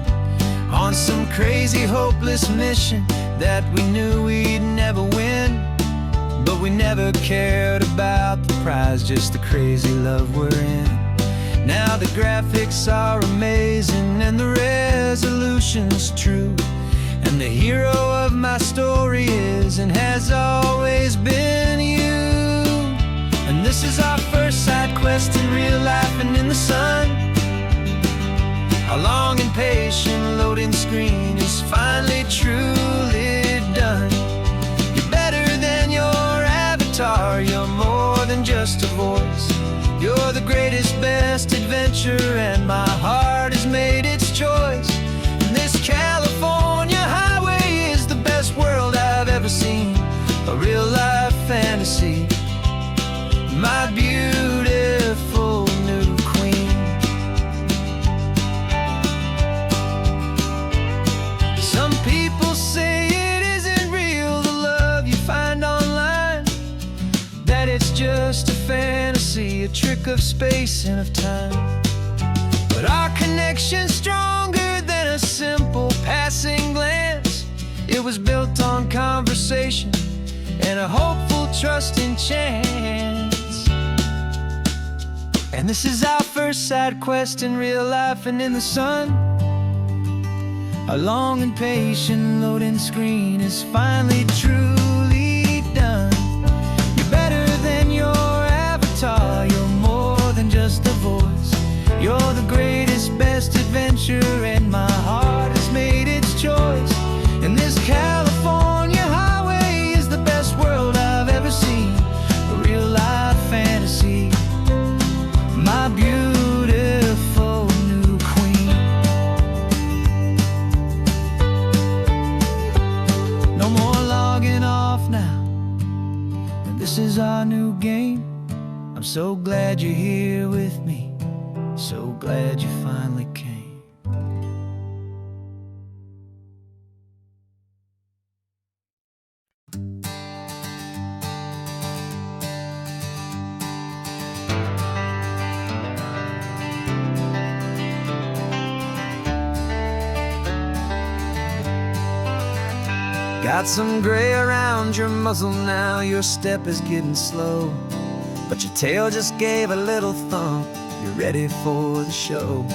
A: on some crazy hopeless mission that we knew we'd never win. But we never cared about the prize, just the crazy love we're in. Now the graphics are amazing and the resolution's true, and the hero of my story is and has always been you. And this is our first side quest in real life and in the sun. Our long and patient loading screen is finally truly done. You're better than your avatar, you're more than just a voice. You're the greatest, best adventure, and my heart has made its choice. And this California highway is the best world I've ever seen, a real-life fantasy, my beautiful new queen. trick of space and of time. But our connection's stronger than a simple passing glance. It was built on conversation and a hopeful trust in chance. And this is our first side quest in real life and in the sun. Our long and patient loading screen is finally truly done. You're better than your avatar, you're more than just a voice. You're the greatest, best adventure, and my heart has made its choice. And this California highway is the best world I've ever seen, a real life fantasy, my beautiful new queen. No more logging off now, and this is our new game. I'm so glad you're here with me, so glad you finally came. Got some gray around your muzzle now, your step is getting slow, but your tail just gave a little thump, you're ready for the show.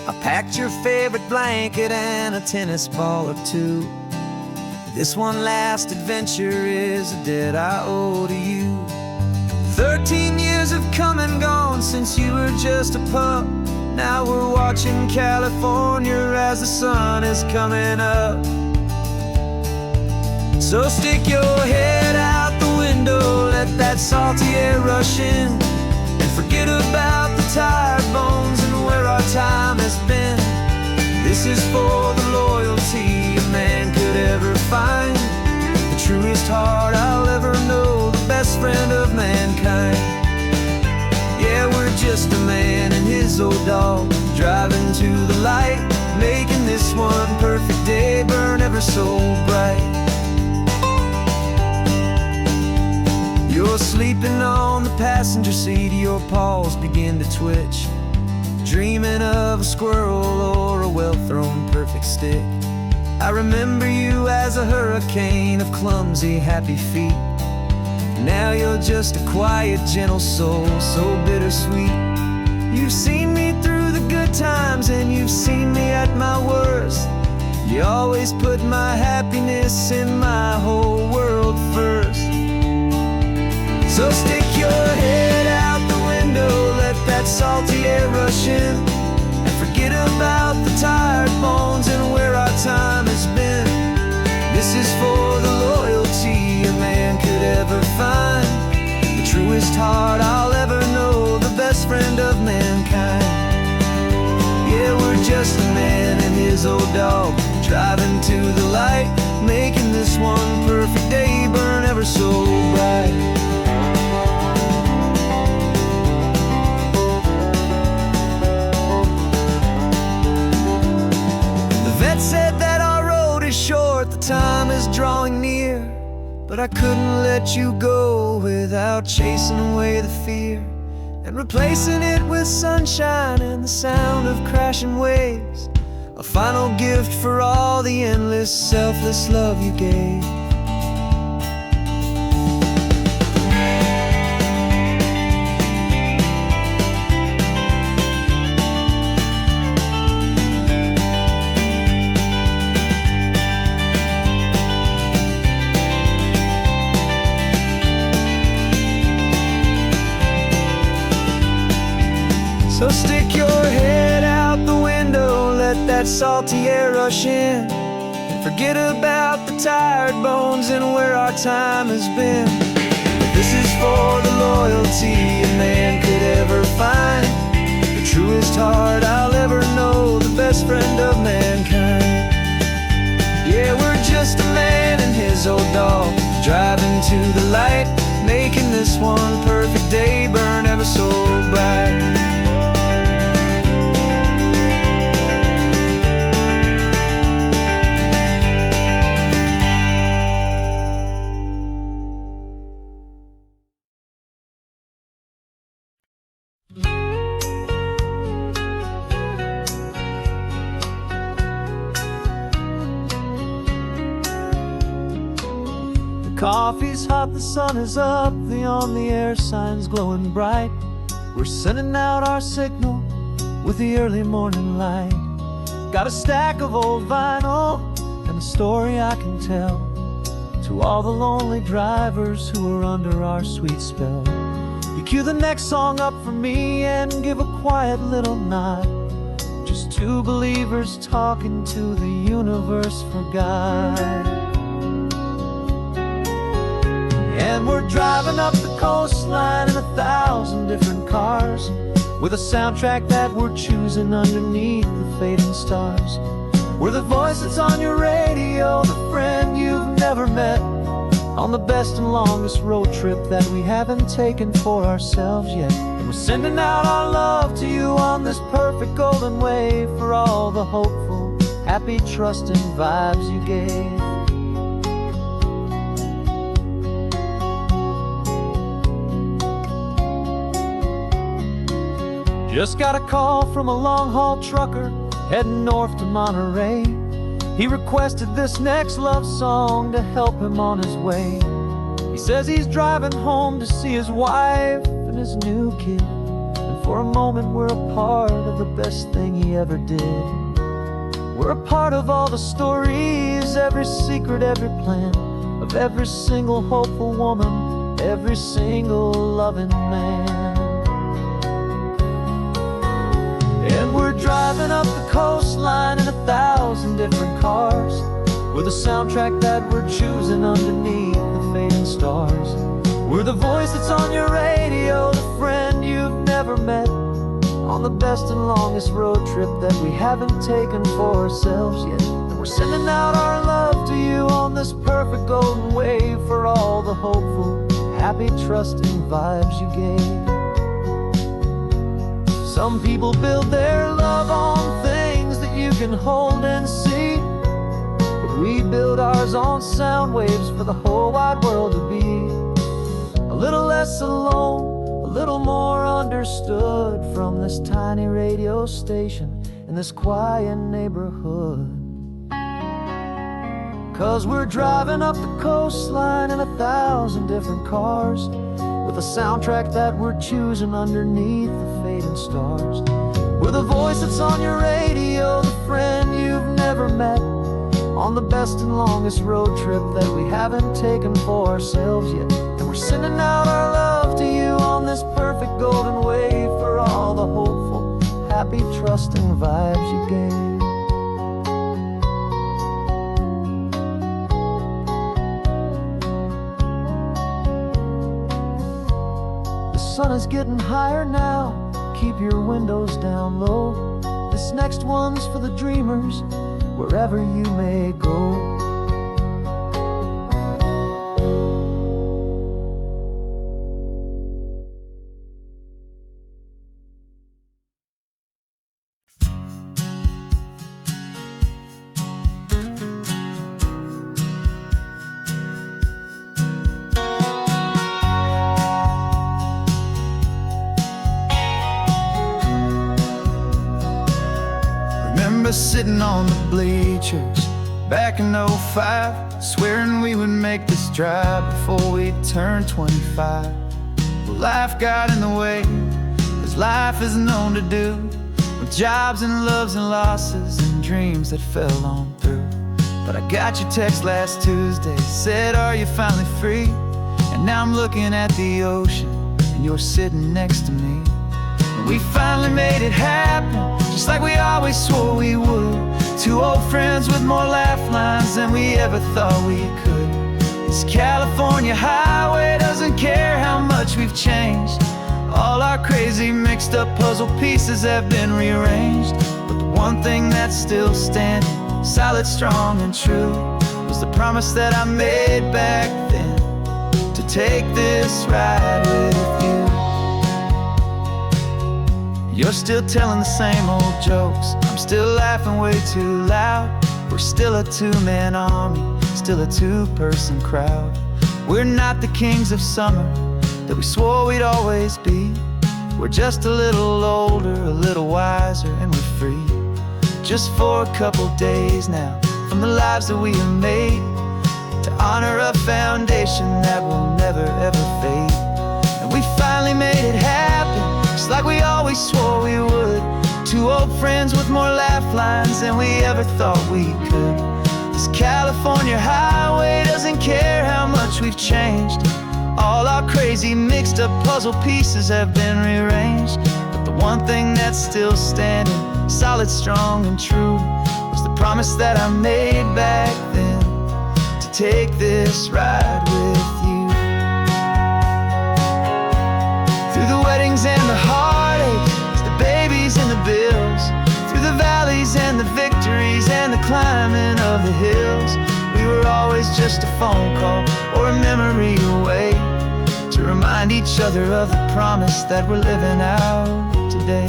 A: I packed your favorite blanket and a tennis ball or two. This one last adventure is a debt I owe to you. 13 years have come and gone since you were just a pup. Now we're watching California as the sun is coming up. So stick your head out the window, let that salty air rush in, and forget about the tired bones and where our time has been. This is for the loyalty a man could ever find, the truest heart I'll ever know, the best friend of mankind. Yeah, we're just a man and his old dog, driving to the light, making this one perfect day burn ever so bright. You're sleeping on the passenger seat, your paws begin to twitch, dreaming of a squirrel or a well-thrown perfect stick. I remember you as a hurricane of clumsy, happy feet. Now you're just a quiet, gentle soul, so bittersweet. You've seen me through the good times and you've seen me at my worst. You always put my happiness in my whole world first. So stick your head out the window, let that salty air rush in, and forget about the tired bones and where our time has been. This is for the loyalty a man could ever find, the truest heart I'll ever know, the best friend of mankind. Yeah, we're just a man and his old dog, driving to the light, making this one perfect day burn ever so bright. Said that our road is short, the time is drawing near, but I couldn't let you go without chasing away the fear and replacing it with sunshine and the sound of crashing waves, a final gift for all the endless, selfless love you gave. So stick your head out the window, let that salty air rush in, and forget about the tired bones and where our time has been. This is for the loyalty a man could ever find, the truest heart I'll ever know, the best friend of mankind. Yeah, we're just a man and his old dog, driving to the light, making this one perfect day burn ever so bright.
C: Coffee's hot, the sun is up, the on-the-air sign's glowing bright. We're sending out our signal with the early morning light. Got a stack of old vinyl and a story I can tell to all the lonely drivers who are under our sweet spell. You cue the next song up for me and give a quiet little nod. Just two believers talking to the universe for God. And we're driving up the coastline in 1,000 different cars, with a soundtrack that we're choosing underneath the fading stars. We're the voice that's on your radio, the friend you've never met, on the best and longest road trip that we haven't taken for ourselves yet. And we're sending out our love to you on this perfect golden wave for all the hopeful, happy, trusting vibes you gave. Just got a call from a long-haul trucker heading north to Monterey. He requested this next love song to help him on his way. He says he's driving home to see his wife and his new kid, and for a moment we're a part of the best thing he ever did. We're a part of all the stories, every secret, every plan, of every single hopeful woman, every single loving man. And we're driving up the coastline in 1,000 different cars, with a soundtrack that we're choosing underneath the fading stars. We're the voice that's on your radio, the friend you've never met, on the best and longest road trip that we haven't taken for ourselves yet. And we're sending out our love to you on this perfect golden wave for all the hopeful, happy, trusting vibes you gave. Some people build their love on things that you can hold and see, but we build ours on sound waves for the whole wide world to be a little less alone, a little more understood from this tiny radio station in this quiet neighborhood. 'Cause we're driving up the coastline in 1,000 different cars, with a soundtrack that we're choosing underneath the fading stars. We're the voice that's on your radio, the friend you've never met, on the best and longest road trip that we haven't taken for ourselves yet. And we're sending out our love to you on this perfect golden wave for all the hopeful, happy, trusting vibes you gave. The sun is getting higher now, keep your windows down low. This next one's for the dreamers, wherever you may go.
B: Sitting on the bleachers back in '05, swearing we would make this drive before we turned 25. But life got in the way, as life is known to do, with jobs and loves and losses and dreams that fell on through. But I got your text last Tuesday, said, are you finally free? And now I'm looking at the ocean, and you're sitting next to me. And we finally made it happen, just like we always swore we would. Two old friends with more laugh lines than we ever thought we could. This California highway doesn't care how much we've changed. All our crazy mixed up puzzle pieces have been rearranged. But the one thing that's still standing, solid, strong, and true, was the promise that I made back then, to take this ride with you. You're still telling the same old jokes, I'm still laughing way too loud. We're still a two-man army, still a two-person crowd. We're not the kings of summer that we swore we'd always be. We're just a little older, a little wiser, and we're free. Just for a couple days now, from the lives that we have made.
A: to honor a foundation that will never ever fade. And we finally made it happen, just like we always swore we would. Two old friends with more laugh lines than we ever thought we could. This California highway doesn't care how much we've changed. All our crazy mixed up puzzle pieces have been rearranged, but the one thing that's still standing, solid, strong, and true, was the promise that I made back then, to take this ride with you. Through the weddings and the heartaches, the babies and the bills, through the valleys and the victories and the climbing of the hills, we were always just a phone call or a memory away, to remind each other of the promise that we're living out today.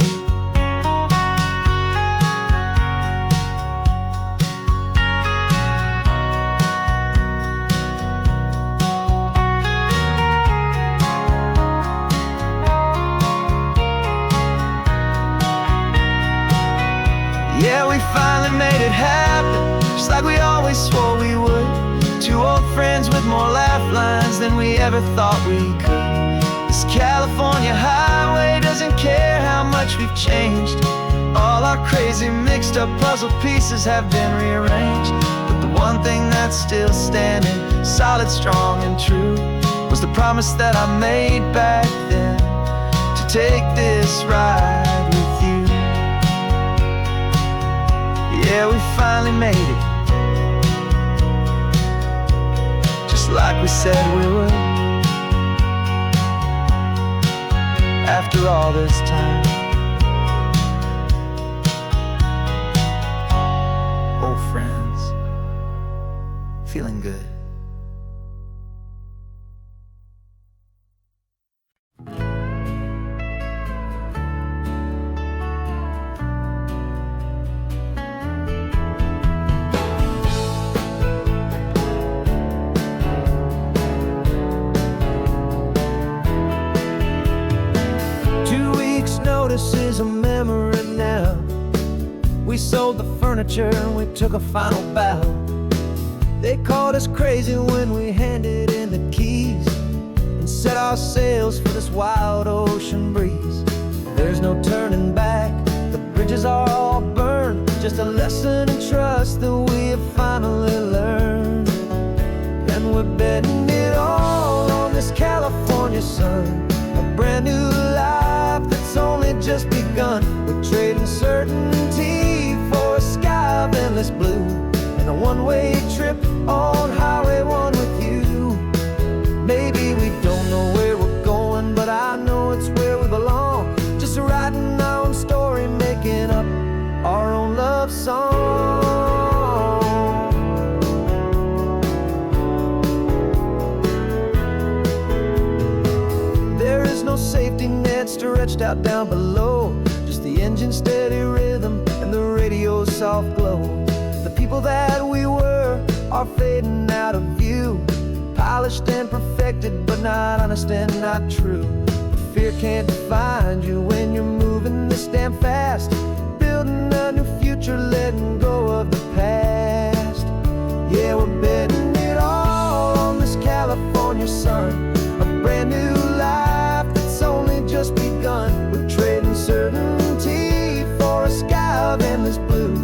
A: Yeah, we finally made it happen, just like we always swore we would. Two old friends with more laugh lines than we ever thought we could. This California highway doesn't care how much we've changed. All our crazy mixed up puzzle pieces have been rearranged, but the one thing that's still standing, solid, strong, and true, was the promise that I made back then, to take this ride with you. Yeah, we finally made it, just like we said we would. After all this time, old friends, feeling good. Notice is a memory now. We sold the furniture and we took a final bow. They called us crazy when we handed in the keys and set our sails for this wild ocean breeze. There's no turning back, the bridges are all burned, just a lesson in trust that we have finally learned. And we're betting it all on this California sun, a brand new life that's only just begun. We're trading certainty for a sky of endless blue, and a one-way trip on Highway 1 with you. Maybe we don't know where we're going, but I know it's where we belong. Just writing our own story, making up our own love song. There is no safety net stretched out down below, just the engine's steady rhythm and the radio's soft glow. The people that we were are fading out of view, polished and perfected, but not honest and not true. Fear can't find you when you're moving this damn fast, building a new future, letting go of the past. Yeah, we're betting it all on this California sun, a brand new life that's only just begun. We're trading certainty for a sky of endless blue,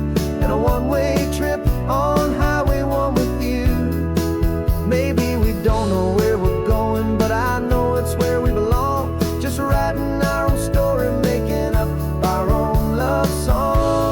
A: and a one-way trip on Highway 1 with you. Maybe we don't know where we're going, but I know it's where we belong. Just writing our own story, making up our own love song.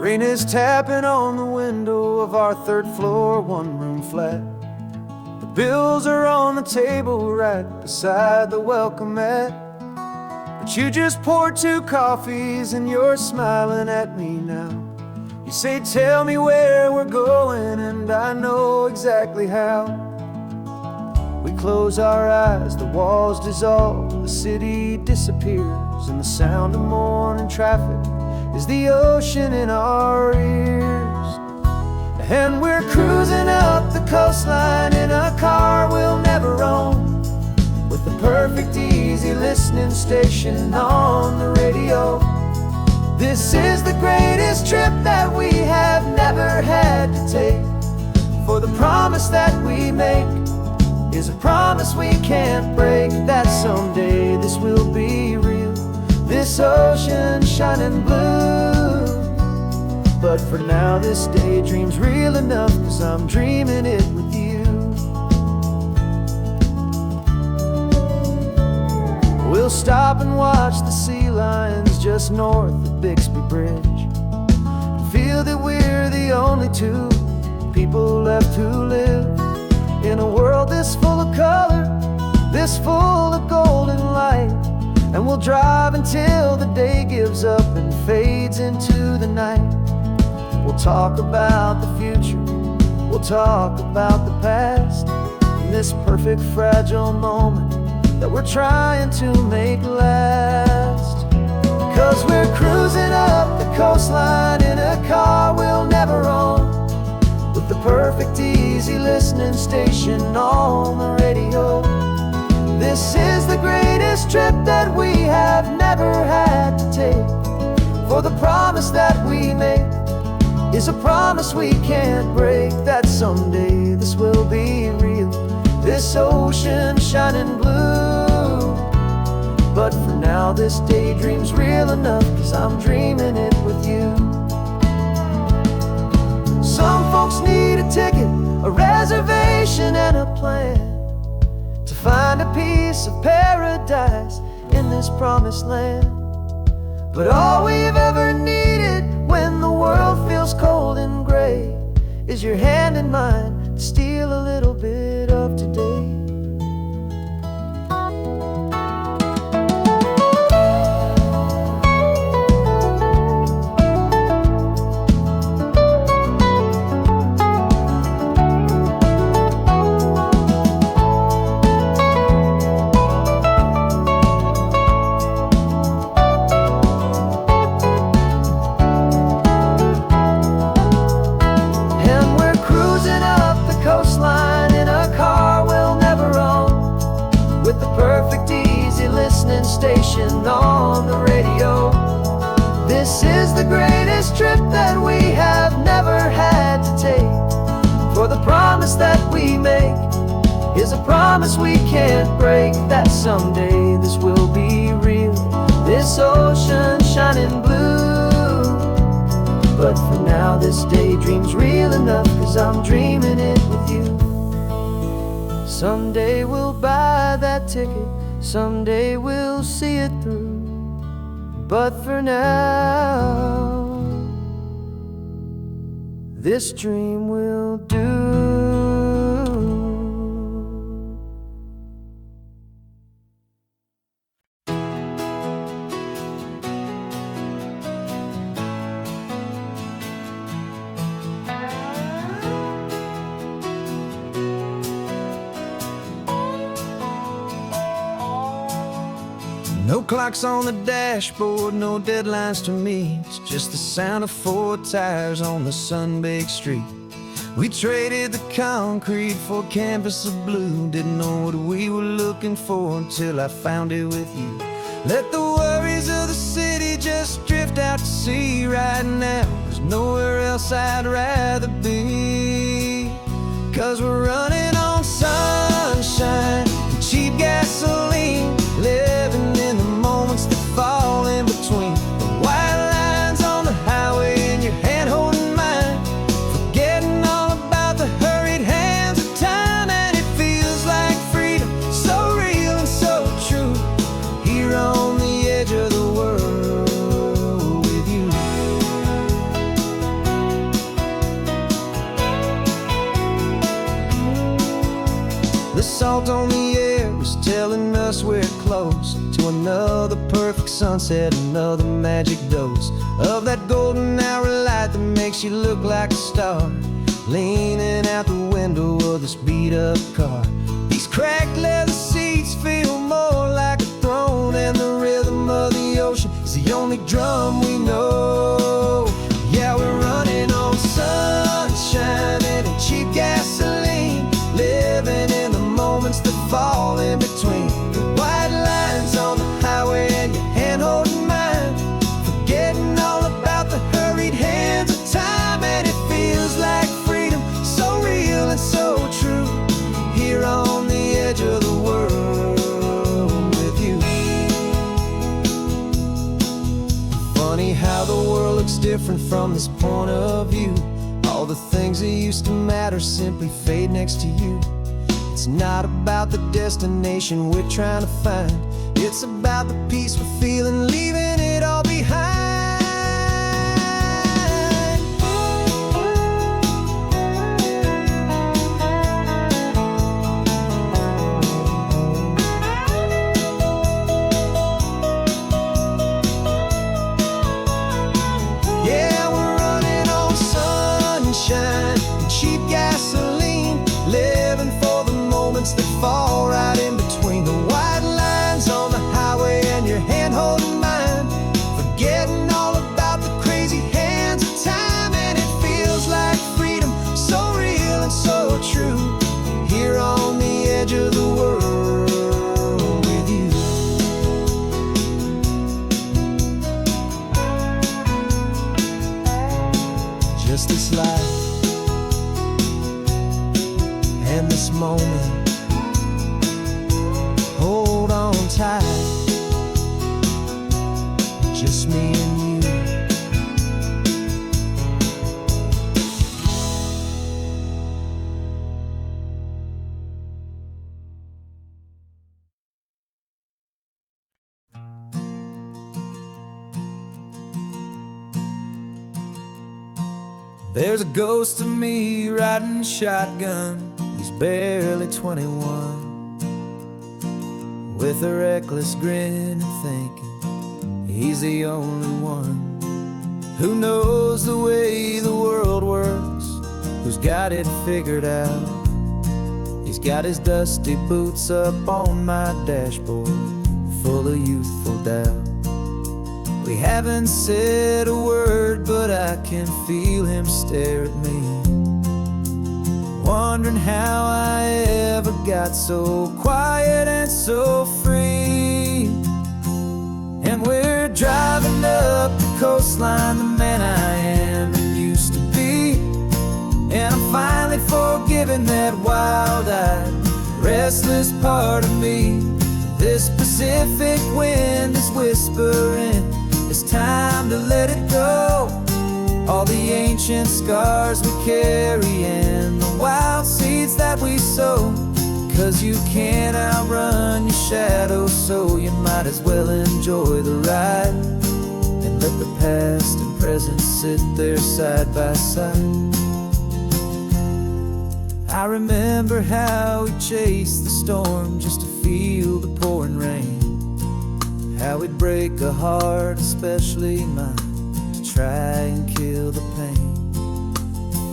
A: Rain is tapping on the window of our third floor, one-room flat. The bills are on the table right beside the welcome mat. But you just poured 2 coffees and you're smiling at me now. You say, tell me where we're going, and I know exactly how. We close our eyes, the walls dissolve, the city disappears, and the sound of morning traffic is the ocean in our ears. And we're cruising up the coastline in a car we'll never own, with the perfect easy listening station on the radio. This is the greatest trip that we have never had to take, for the promise that we make is a promise we can't break, that someday this will be real, this ocean shining blue. But for now this daydream's real enough, 'cause I'm dreaming it with you. We'll stop and watch the sea lions just north of Bixby Bridge, feel that we're the only 2 people left who live in a world this full of color, this full of golden light. And we'll drive until the day gives up and fades into the night. We'll talk about the future, we'll talk about the past, in this perfect fragile moment that we're trying to make last. 'Cause we're cruising up the coastline in a car we'll never own, with the perfect easy listening station on the radio. This is the greatest trip that we have never had to take, for the promise that we make is a promise we can't break, that someday this will be real, this ocean shining blue. But for now this daydream's real enough, 'cause I'm dreaming it with you. Some folks need a ticket, a reservation and a plan to find a piece of paradise in this promised land. But all we've ever needed when the world feels cold and gray is your hand in mine to steal a little bit of today. Station on the radio. This is the greatest trip that we have never had to take, for the promise that we make is a promise we can't break, that someday this will be real, this ocean shining blue. But for now this daydream's real enough, 'cause I'm dreaming it with you. Someday we'll buy that ticket, someday we'll see it through. But for now, this dream will do.
B: No clocks on the dashboard, no deadlines to meet, just the sound of 4 tires on the sun-baked street. We traded the concrete for a canvas of blue, didn't know what we were looking for until I found it with you. Let the worries of the city just drift out to sea right now. There's nowhere else I'd rather be, 'cause we're running on sunshine and cheap gasoline, living in the moments that fall in between the white lines on the highway and your hand holding mine, forgetting all about the hurried hands of time. And it feels like freedom, so real and so true, here on the edge of the world with you.
A: another perfect sunset, another magic dose of that golden hour light that makes you look like a star, leaning out the window of this beat-up car. These cracked leather seats feel more like a throne, and the rhythm of the ocean is the only drum we know. Yeah, we're running on sunshine and cheap gasoline, living in the moments that fall in between the white lines on the highway and your hand holding mine, forgetting all about the hurried hands of time. And it feels like freedom, so real and so true, here on the edge of the world with you. Funny how the world looks different from this point of view. All the things that used to matter simply fade next to you. It's not about the destination we're trying to find, it's about the peace we're feeling, leaving it all behind. Yeah, we're running on sunshine and cheap gasoline, living for the moments that fall right in between the white lines on the highway and your hand holding mine, forgetting all about the crazy hands of time. And it feels like freedom, so real and so true, here on the edge of the world with you. Just this life and this moment, hold on tight, just me and you. There's a ghost of me riding shotgun, he's barely 21, with a reckless grin and thinking he's the only one who knows the way the world works, who's got it figured out. He's got his dusty boots up on my dashboard, full of youthful doubt. We haven't said a word, but I can feel him stare at me, wondering how I ever got so quiet and so free. And we're driving up the coastline, the man I am and used to be, and I'm finally forgiving that wild-eyed, restless part of me. This Pacific wind is whispering, it's time to let it go. All the ancient scars we carry and the wild seeds that we sow. 'Cause you can't outrun your shadow, so you might as well enjoy the ride and let the past and present sit there side by side. I remember how we chased the storm just to feel the pouring rain, how we'd break a heart, especially mine, to try and kill the pain.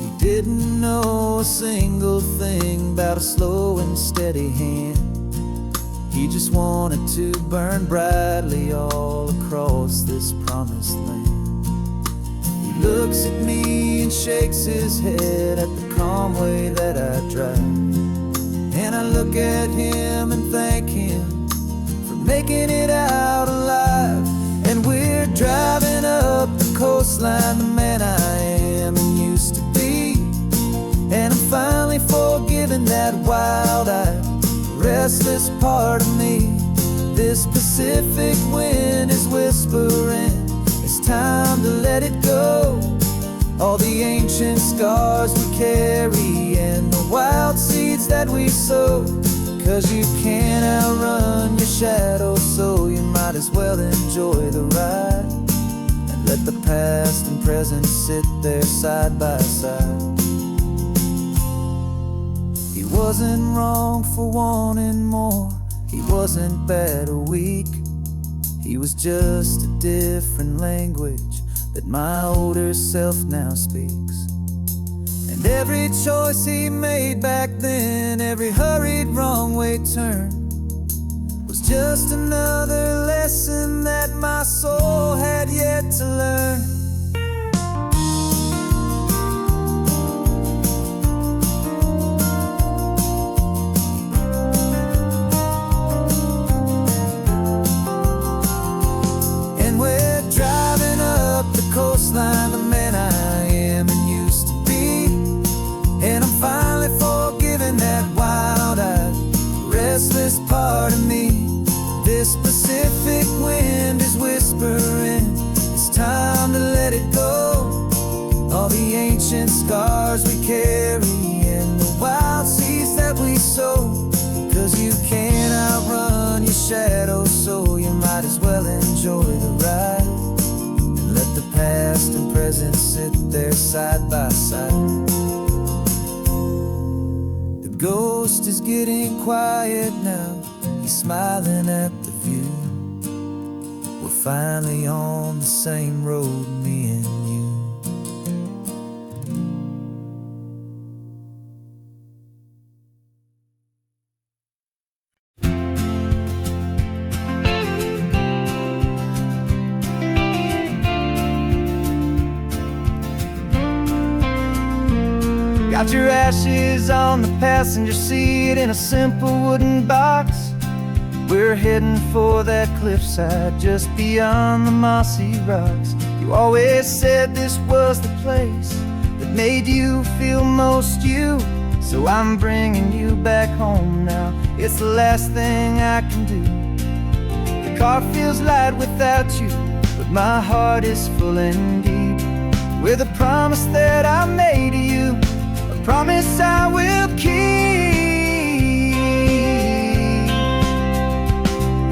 A: He didn't know a single thing about a slow and steady hand. He just wanted to burn brightly all across this promised land. He looks at me and shakes his head at the calm way that I drive, and I look at him and thank him making it out alive. And we're driving up the coastline, the man I am and used to be, and I'm finally forgiving that wild-eyed, restless part of me. This Pacific wind is whispering, it's time to let it go. All the ancient scars we carry and the wild seeds that we sow. 'Cause you can't outrun your shadow, so you might as well enjoy the ride and let the past and present sit there side by side. He wasn't wrong for wanting more, he wasn't bad or weak.
D: He was just a different language that my older self now speaks. And every choice he made back then, every hurried wrong way turn, was just another lesson that my soul had yet to learn. And we're driving up the coastline, the man I am and used to be. And I'm finally forgiving that wild-eyed, restless part of me. This Pacific wind is whispering, it's time to let it go. All the ancient scars we carry and the wild seeds that we sow. 'Cause you can't outrun your shadow, so you might as well enjoy the ride. And let the past and present sit there side by side. The ghost is getting quiet now, he's smiling at the view. We're finally on the same road, me and you.
A: Got your ashes on the passenger seat in a simple wooden box. We're heading for that cliffside just beyond the mossy rocks. You always said this was the place that made you feel most you. So I'm bringing you back home now, it's the last thing I can do. The car feels light without you, but my heart is full and deep with a promise that I made to you, a promise I will keep.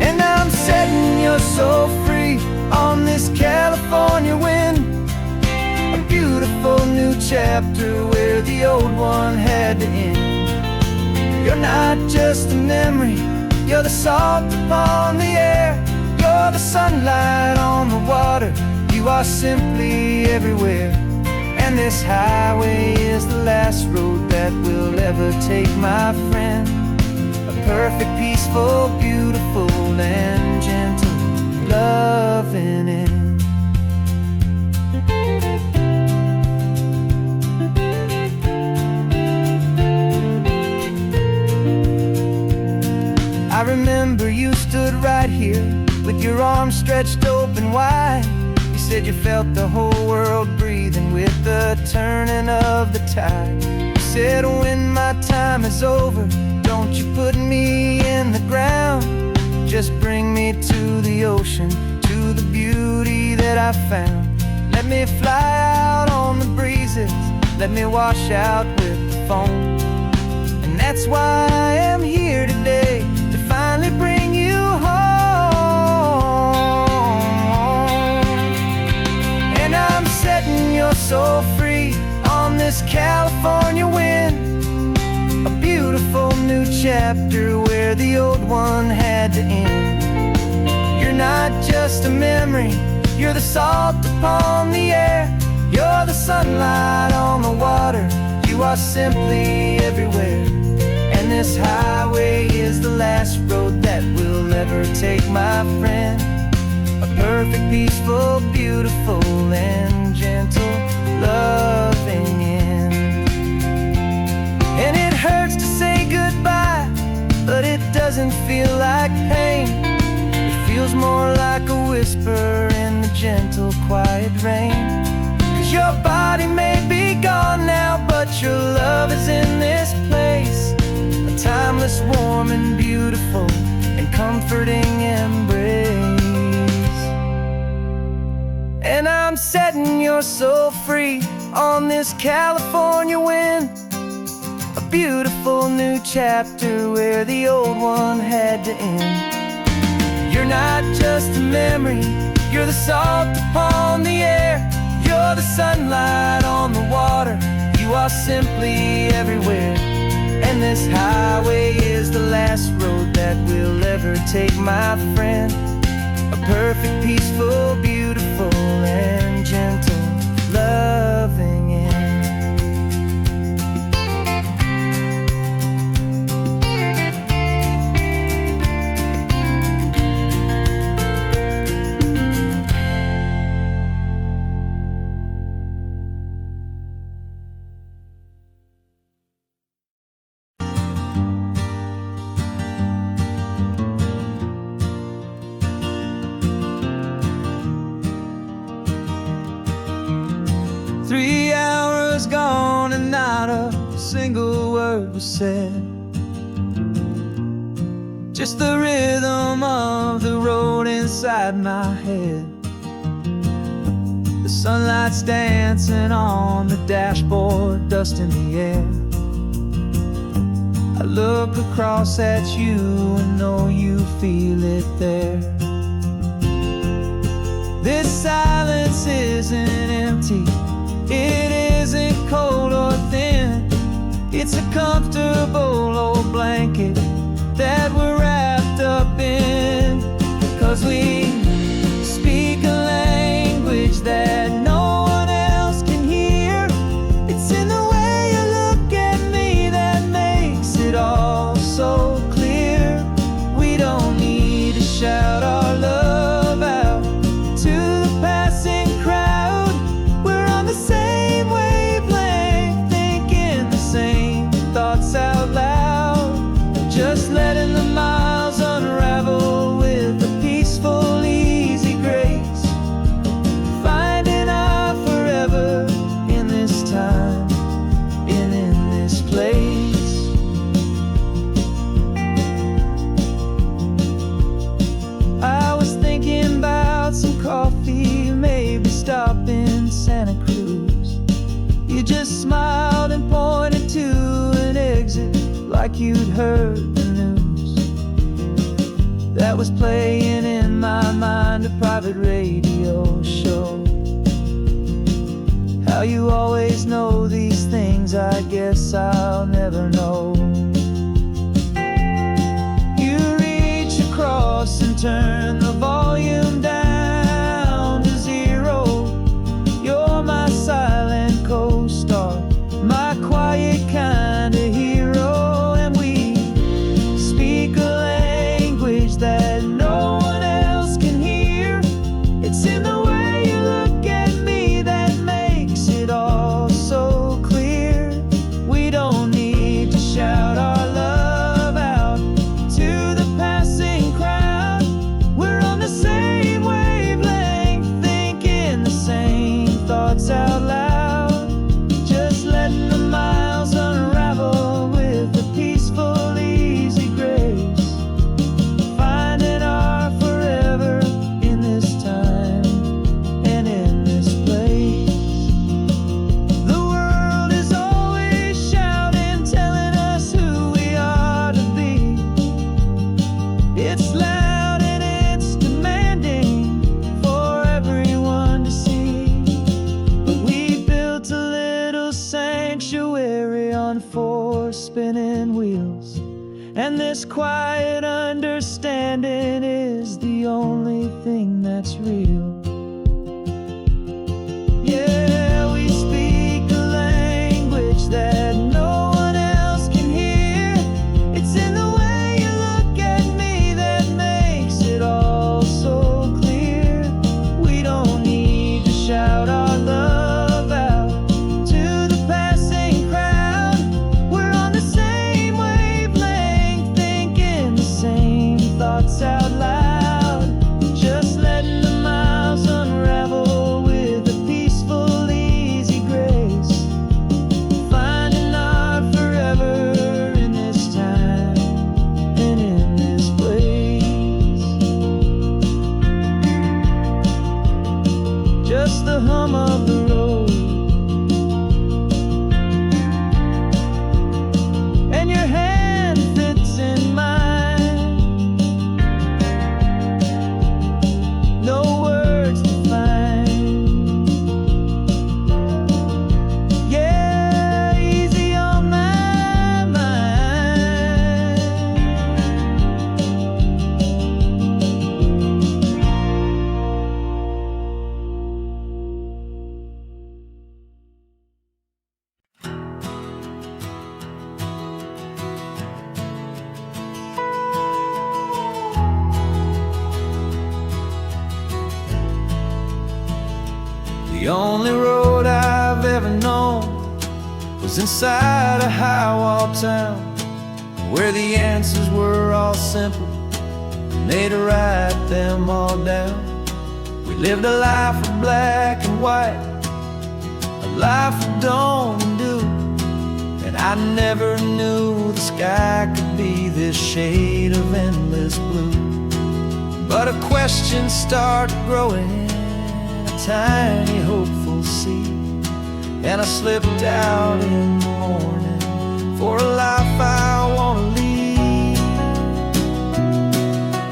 A: And I'm setting your soul free on this California wind, a beautiful new chapter where the old one had to end. You're not just a memory, you're the salt upon the air, you're the sunlight on the water, you are simply everywhere. And this highway is the last road that we'll ever take, my friend. A perfect, peaceful, beautiful, and gentle loving end. I remember you stood right here with your arms stretched open wide. You said you felt the whole world breathing with the turning of the tide. You said when my time is over, don't you put me in the ground, just bring me to the ocean, to the beauty that I found. Let me fly out on the breezes, let me wash out with the foam. And that's why I am here today, to finally bring you home. And I'm setting your soul free on this California wind, a beautiful new chapter where the old one had to end. You're not just a memory, you're the salt upon the air, you're the sunlight on the water, you are simply everywhere. And this highway is the last road that we'll ever take, my friend. A perfect, peaceful, beautiful, and gentle loving end. And it hurts to say goodbye, but it doesn't feel like pain. It feels more like a whisper in the gentle, quiet rain. 'Cause your body may be gone now, but your love is in this place, a timeless, warm, and beautiful, and comforting embrace. And I'm setting your soul free on this California wind, a beautiful new chapter where the old one had to end. You're not just a memory, you're the salt upon the air, you're the sunlight on the water, you are simply everywhere. And this highway is the last road that we'll ever take, my friend. A perfect
D: single word was said. Just the rhythm of the road inside my head. The sunlight's dancing on the dashboard, dust in the air. I look across at you and know you feel it there. This silence isn't empty, it isn't cold or thin. It's a comfortable old blanket that we're wrapped up in. 'Cause we speak a language that no one else can hear. It's in the way you look at me that makes it all so clear. We don't need to shout our love out to the passing crowd. We're on the same wavelength, thinking the same thoughts out loud. Just letting the miles unravel with a peaceful, easy grace. Finding our forever in this time and in this place. I was thinking about some coffee, maybe stop in Santa Cruz. You just smiled and pointed to an exit like you'd heard the news. That was playing in my mind, a private radio show. How you always know these things, I guess I'll never know. You reach across and turn the volume down to 0. You're my silent co-star, my quiet kind of hero. That no one else can hear. It's in the way you look at me that makes it all so clear. We don't need to shout our love out to the passing crowd. We're on the same wavelength, thinking the same thoughts out loud. Just letting the miles unravel with a peaceful, easy grace. Spinning wheels, and this quiet understanding is the only thing that's real. Yeah, we speak a language that no one else can hear. It's in the way you look at me that makes it all so clear. We don't need to shout our love out to the passing crowd. We're on the same wavelength, thinking the same thoughts out loud. Just letting the miles unravel with a peaceful, easy grace. Finding our forever in this time and in this place. Just the hum of the road and your hand fits in mine. No words to find. Yeah, easy on my mind. The only road I've ever known was inside a high-wall town, where the answers were all simple, and they'd write them all down. We lived a life of black and white, a life of don't and do, and
C: And I never knew the sky could be this shade of endless blue. But a question started growing in a tiny hopeful seed, and I slipped out in the morning for a life I want to lead.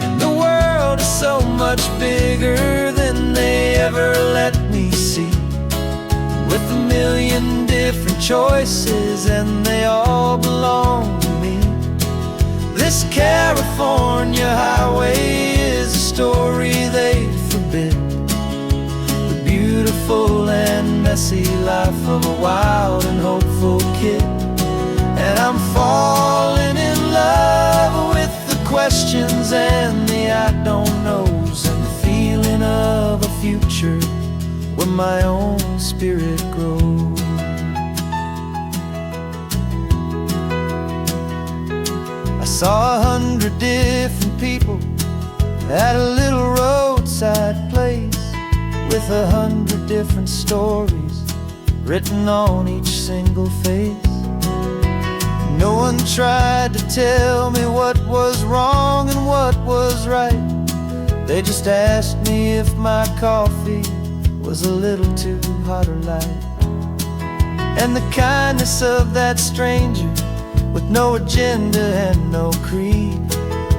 C: And the world is so much bigger than they ever let me see, with a million different choices and they all belong to me. This California highway is a story they forbid, the beautiful and messy life of a wild and hopeful kid. And I'm falling in love with the questions and the I don't knows, and the feeling of a future where my own spirit grows. I saw 100 different people at a little roadside place, with 100 different stories written on each single face. No one tried to tell me what was wrong and what was right. They just asked me if my coffee was a little too hot or light. And the kindness of that stranger, with no agenda and no creed,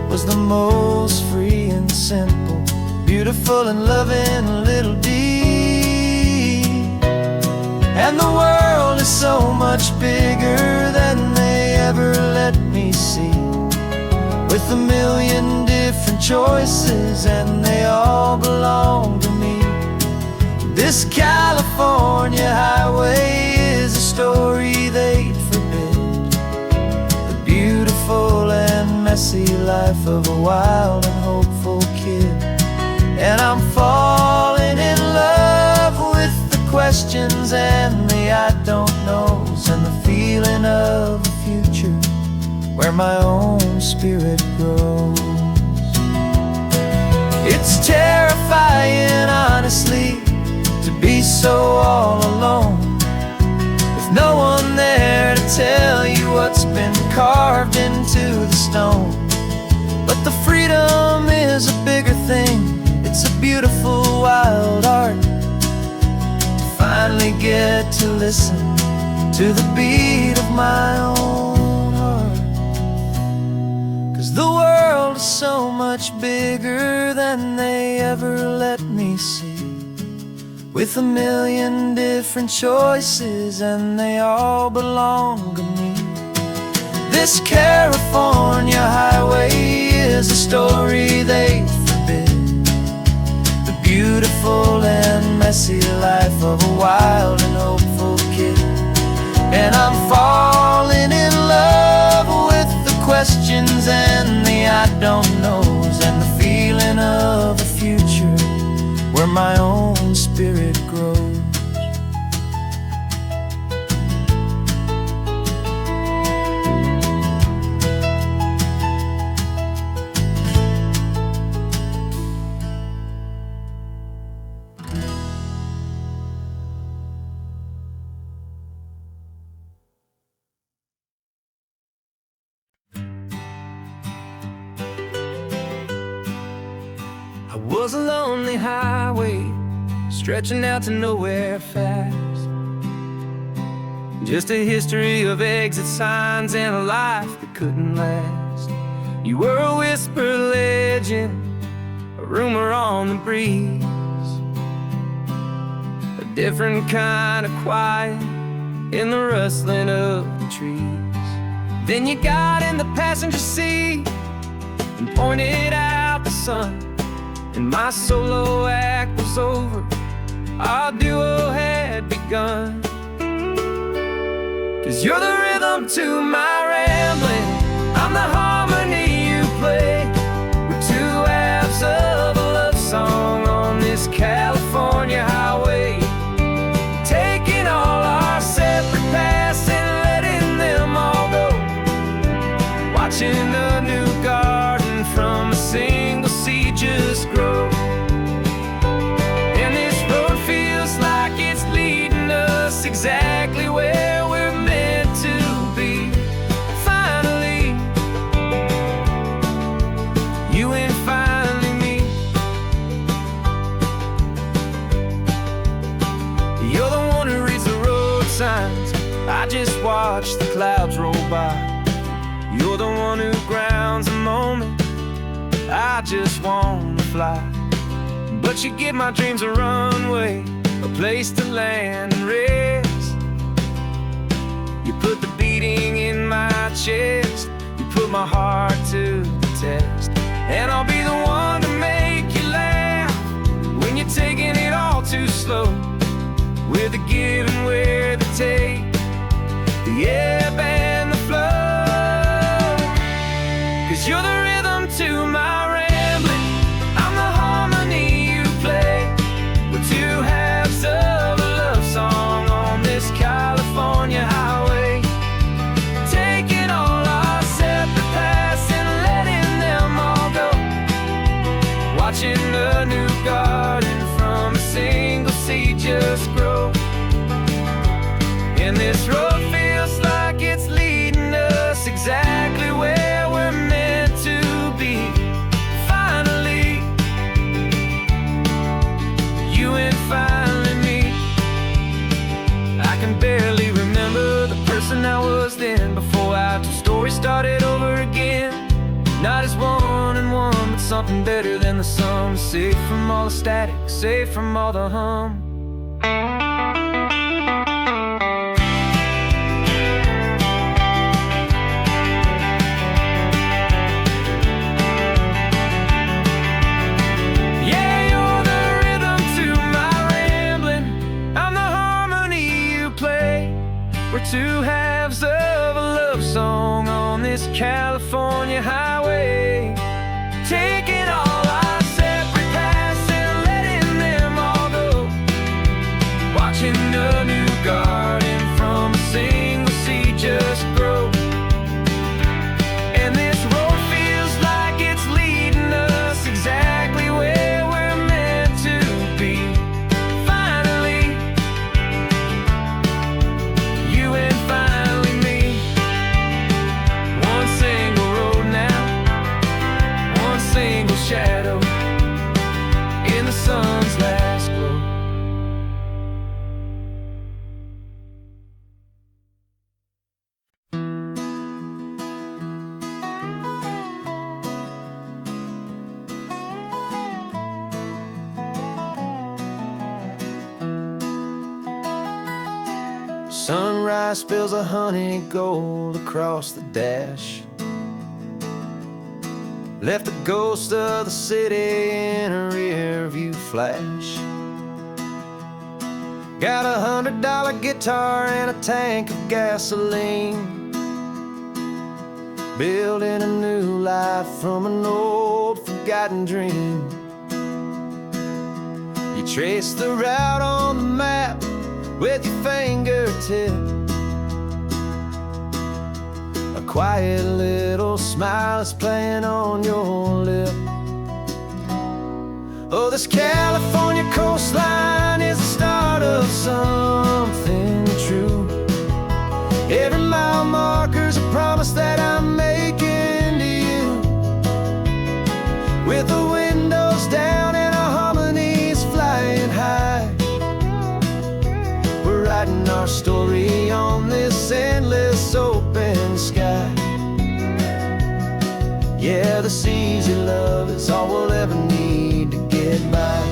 C: was the most free and simple, beautiful and loving little deed. And the world is so much bigger than they ever let me see, with a million different choices and they all belong to me. This California highway is a story they'd forbid, the beautiful and messy life of a wild and hopeful kid. And I'm falling in love with the questions and the I don't knows, and the feeling of a future where my own spirit grows. It's terrifying, honestly, to be so all alone, with no one there to tell you what's been carved into the stone. But the freedom is a bigger thing, it's a beautiful wild art, to finally get to listen to the beat of my own heart. 'Cause the world is so much bigger than they ever let me see, with a million different choices and they all belong to me. This California highway is a story they forbid, the beautiful and messy life of a wild and hopeful kid. And I'm falling in love with the questions and the I don't knows, and the feeling of a future where my own spirit grows.
A: I was a lonely highway, stretching out to nowhere fast. Just a history of exit signs and a life that couldn't last. You were a whisper legend, a rumor on the breeze, a different kind of quiet in the rustling of the trees. Then you got in the passenger seat and pointed out the sun, and my solo act was over, our duo had begun. 'Cause you're the rhythm to my rambling, I'm the harmony you play. We're two halves of a love song on this California highway, taking all our separate paths and letting them all go, watching a new garden from a single seed just grow. And this road feels like it's leading us exactly where we're meant to be. signs. I just watch the clouds roll by. You're the one who grounds the moment. I just wanna fly, but you give my dreams a runway, a place to land and rest. You put the beating in my chest, you put my heart to the test. And I'll be the one to make you laugh when you're taking it all too slow, with the give and with the take, the ebb and the flow. 'Cause you're the rhythm to my rambling, I'm the harmony you play. We're two halves of a love song on this California highway, taking all our separate paths and letting them all go, watching a new garden from a single seed just grow. And this road feels like it's leading us exactly where we're meant to be. Finally, you and finally me. I can barely remember the person I was then, before our two stories started over again. Not as one and one, but something better than the sum. Safe from all the static, safe from all the hum. We're two halves of a love song on this California highway, taking all our separate paths and letting them all go, watching a new garden from a single seed just grow. And this road feels like it's leading us exactly where we're meant to be. Finally, you and finally me. One single road now, one single shadow in the sun's last glow. Sunrise spills a honey gold across the dash, left the ghost of the city in a rear view flash. Got $100 guitar and a tank of gasoline, building a new life from an old forgotten dream. You trace the route on the map with your fingertip, a quiet little smile is playing on your lip. Oh, this California coastline is the start of something true. Every mile marker's a promise that I'm making to you, with the windows down and our harmonies flying high. We're writing our story on this endless open sky. Yeah, this easy love is all we'll ever need to get by.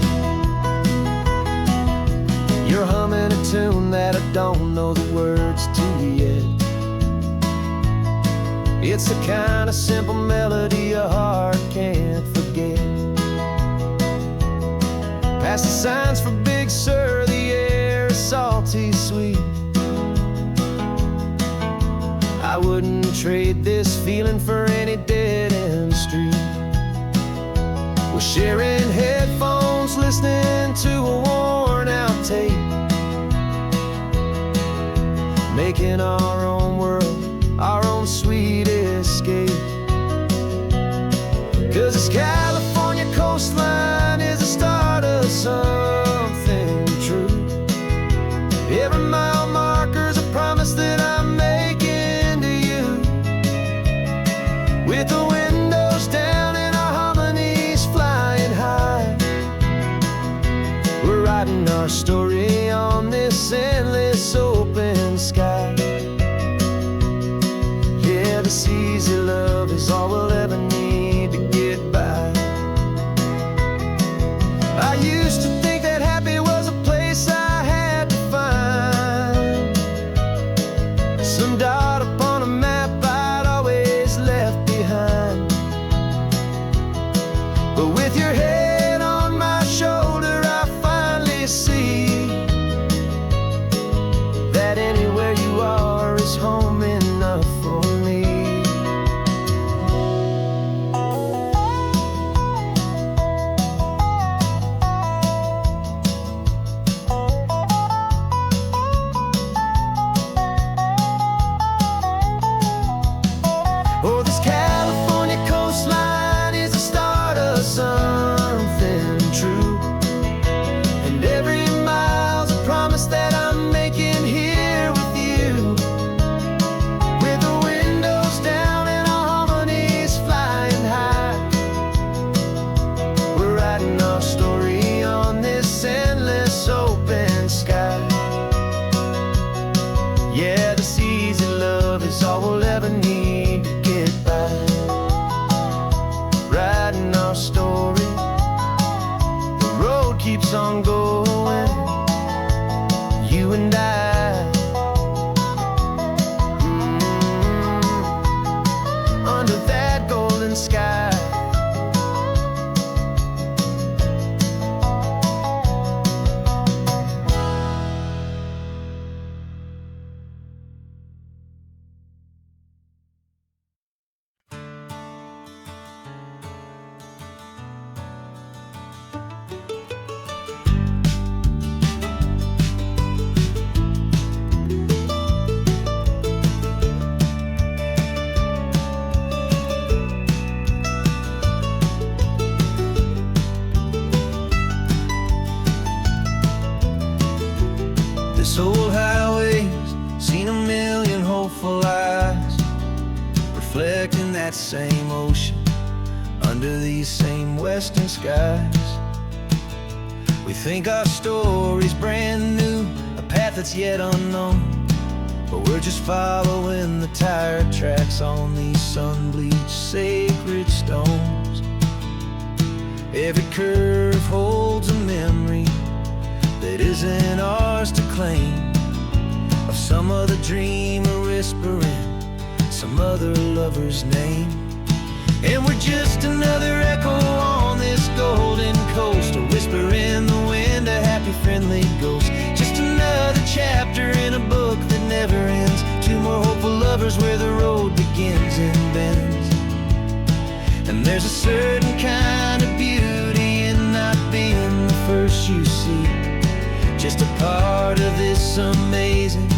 A: You're humming a tune that I don't know the words to yet. It's the kind of simple melody a heart can't forget. Past the signs for Big Sur, the air is salty sweet. I wouldn't trade this feeling for any dead-end street. We're sharing headphones, listening to a worn-out tape, making our own world, our own sweet escape. 'Cause this California coastline is the start of something true. Every mile marker's a promise that I'm making to you, with the windows down and our harmonies flying high. We're writing our story on this endless open sky. Yeah, this easy love is all we'll ever need to get by. I used to think that happy was a place I had to find, some dot upon a map I'd always left behind. But with your head on my shoulder, I finally see that anywhere you are is home enough for me. Oh, this California coastline is the start of something true, and every mile's a promise that I'm making here with you. With the windows down and our harmonies flying high, we're writing our story on this endless open sky. Yeah, this easy love is all we'll ever need to get by. Writing our story, the road keeps on going, you and I, under that golden sky. This old highway's seen a million hopeful eyes, reflecting that same ocean under these same western skies. We think our story's brand new, a path that's yet unknown, but we're just following the tire tracks on these sun-bleached sacred stones. Every curve holds a memory that isn't ours to claim, of some other dreamer whispering some other lover's name. And we're just another echo on this golden coast, a whisper in the wind, a happy friendly ghost. Just another chapter in a book that never ends, two more hopeful lovers where the road begins and bends. And there's a certain kind of beauty in not being the first you see, just a part of this amazing,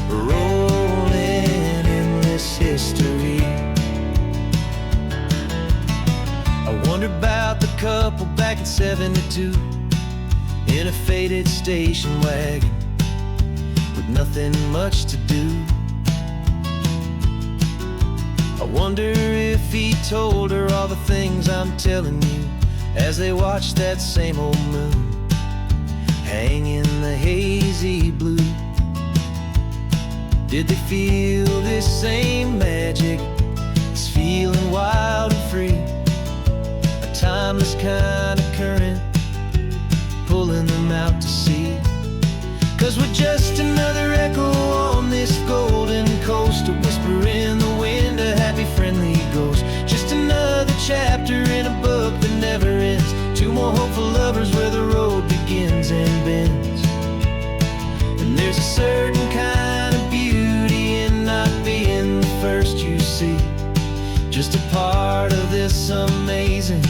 A: rolling endless history. I wonder about the couple back in '72 in a faded station wagon with nothing much to do. I wonder if he told her all the things I'm telling you as they watched that same old moon hang in the hazy blue. Did they feel this same magic, this feeling wild and free, a timeless kind of current pulling them out to sea? 'Cause we're just another echo on this golden coast, a whisper in the wind, a happy friendly ghost. Just another chapter in a book that never ends, two more hopeful lovers where the road begins and bends. And there's a certain kind of beauty in not being the first you see, just a part of this amazing,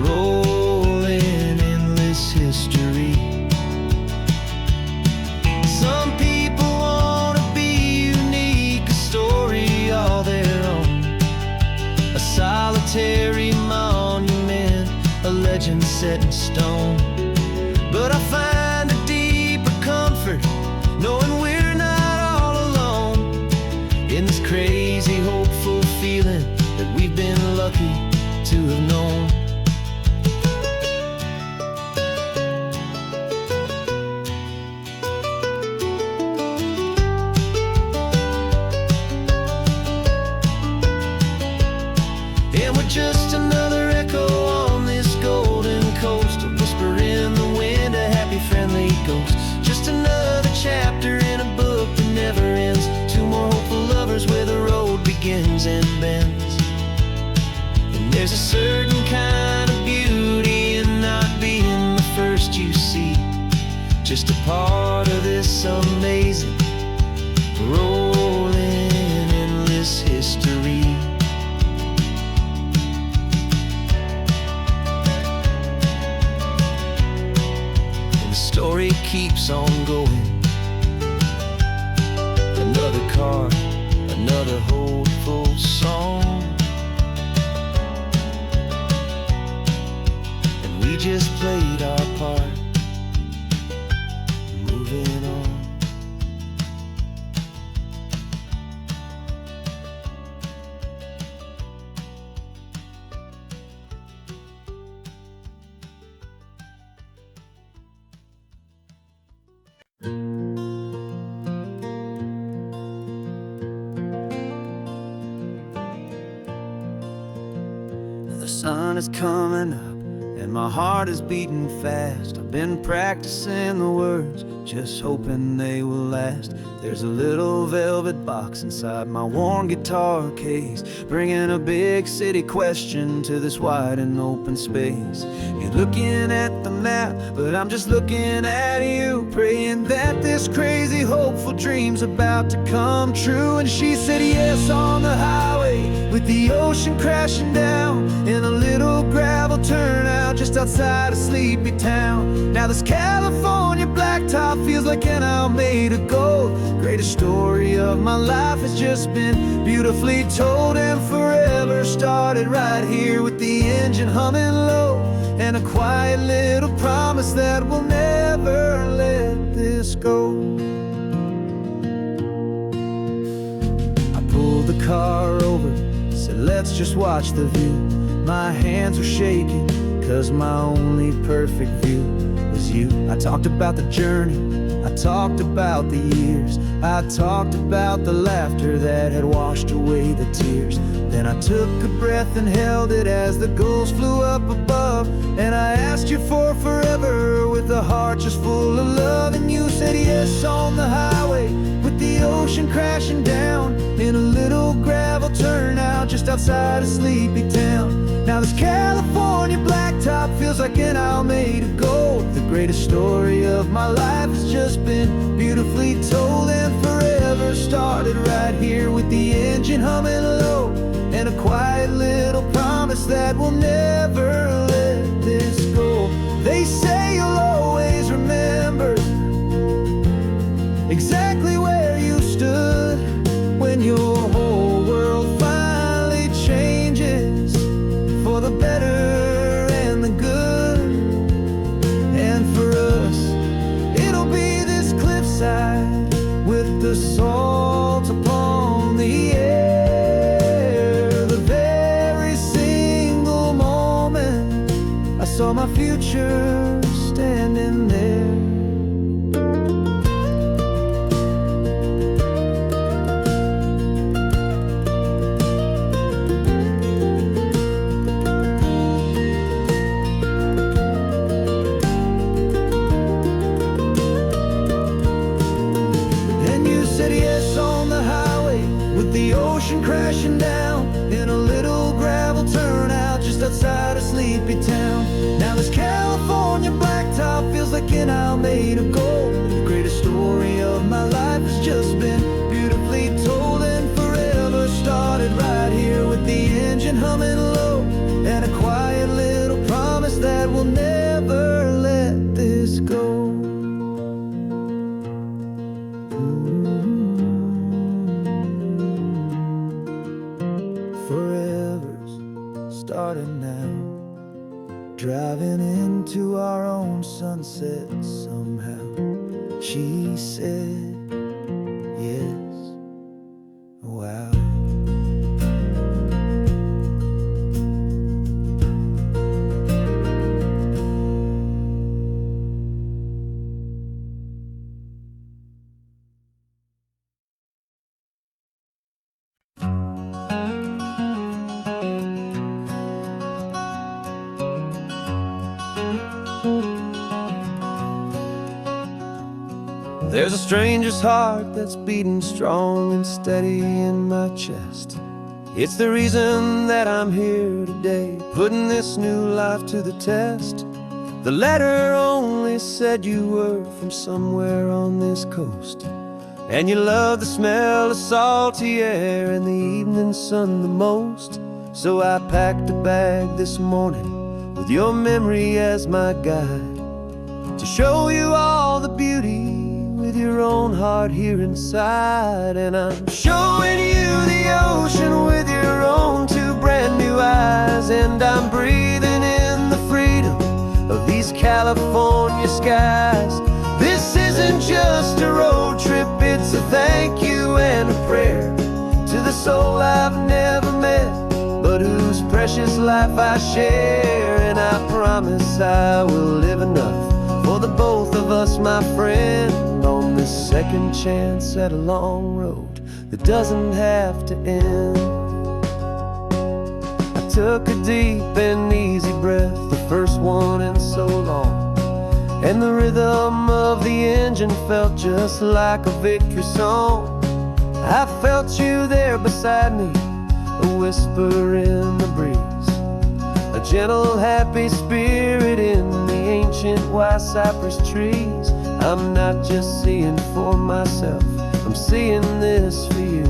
A: rolling endless history. Some people want to be unique, a story all their own, a solitary monument, a legend set in stone. But I find a deeper comfort knowing we're not all alone in this crazy, hopeful feeling that we've been lucky to have known. ghost. Just another chapter in a book that never ends. Two more hopeful lovers where the road begins and bends. And there's a certain kind of beauty in not being the first you see. Just a part of this amazing, rolling, endless history. And the story keeps on going. Another card, another hopeful song, and we just played our part, moving on. The sun is coming up and my heart is beating fast. I've been practicing the words, just hoping they will last. There's a little velvet box inside my worn guitar case, bringing a big city question to this wide and open space. You're looking at the map, but I'm just looking at you, praying that this crazy hopeful dream's about to come true. And she said yes on the highway, with the ocean crashing down, in a little gravel turnout just outside a sleepy town. Now this California blacktop feels like an hour made of gold. Greatest story of my life has just been beautifully told, and forever started right here with the engine humming low, and a quiet little promise that we'll never let this go. I pulled the car over, said let's just watch the view. My hands were shaking, cause my only perfect view was you. I talked about the journey, I talked about the years, I talked about the laughter that had washed away the tears. Then I took a breath and held it as the gulls flew up above, and I asked you for forever with a heart just full of love. And you said yes on the highway, with the ocean crashing down, in a little gravel turnout just outside a sleepy town. Now this California blacktop feels like an hour made of gold. The greatest story of my life has just been beautifully told, and forever started right here with the engine humming low, and a quiet little promise that we'll never let this go. They say you'll always remember exactly where you stood when your whole world finally changes for the better and the good. And for us, it'll be this cliffside with the salt upon the air. The very single moment I saw my future standing there. The ocean crashing down, in a little gravel turnout just outside a sleepy town. Now this California blacktop feels like an hour made of gold. The greatest story of my life has just been beautifully told, and forever started right here with the engine humming low, and a quiet little promise that we'll never let this go. Forever's starting now, driving into our own sunset somehow. She said yes, wow. There's a stranger's heart that's beating strong and steady in my chest. It's the reason that I'm here today, putting this new life to the test. The letter only said you were from somewhere on this coast, and you love the smell of salty air and the evening sun the most. So I packed a bag this morning with your memory as my guide, to show you all the beauty with your own heart here inside. And I'm showing you the ocean with your own two brand new eyes, and I'm breathing in the freedom of these California skies. This isn't just a road trip, it's a thank you and a prayer to the soul I've never met, but whose precious life I share. And I promise I will live enough for the both of us, my friend, on this second chance at a long road that doesn't have to end. I took a deep and easy breath, the first one in so long, and the rhythm of the engine felt just like a victory song. I felt you there beside me, a whisper in the breeze, a gentle happy spirit in the ancient white cypress trees. I'm not just seeing for myself, I'm seeing this for you,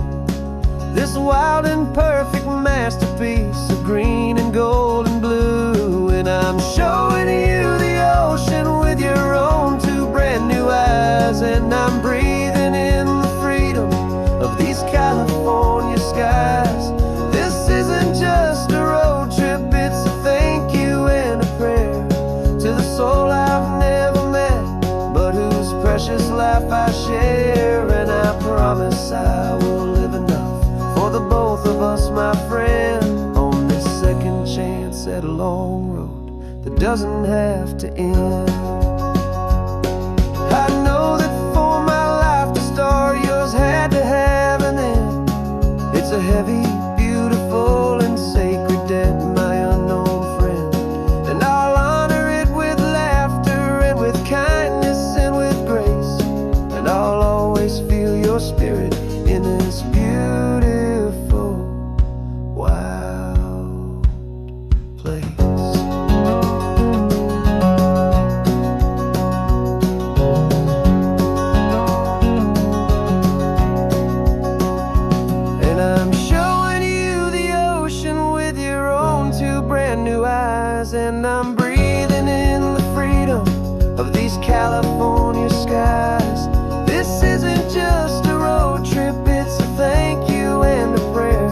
A: this wild and perfect masterpiece of green and gold and blue. And I'm showing you the ocean with your own two brand new eyes, and I'm breathing in the freedom of these California skies. This isn't just a road trip, it's a thank you and a prayer to the soul I've never met, but whose precious life I share. And I promise I will live enough for the both of us, my friend, on this second chance at a long road that doesn't have to end. I know that for my life to start, yours had to have an end. It's a heavy, beautiful, and sacred debt, my unknown friend, and I'll honor it with laughter and with kindness and with grace, and I'll always feel your spirit in this beautiful, wild place. And I'm showing you the ocean with your own two brand new eyes, and I'm breathing in the freedom of these California skies. This isn't just a road trip, it's a thank you and a prayer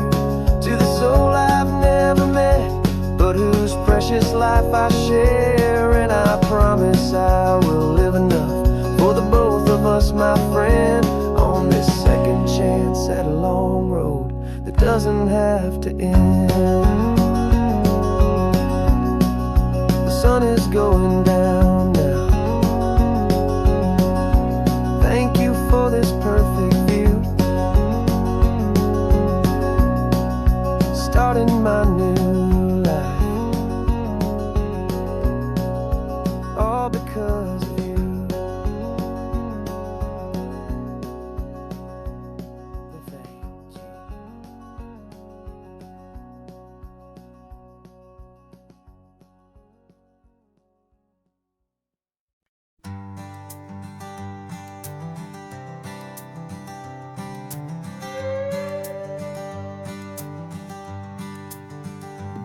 A: to the soul I've never met, but whose precious life I share. And I promise I will live enough for the both of us, my friend, on this second chance at a long road that doesn't have to end. The sun is going down now. Thank you for this perfect view, starting my new life, all because of you. Thank you.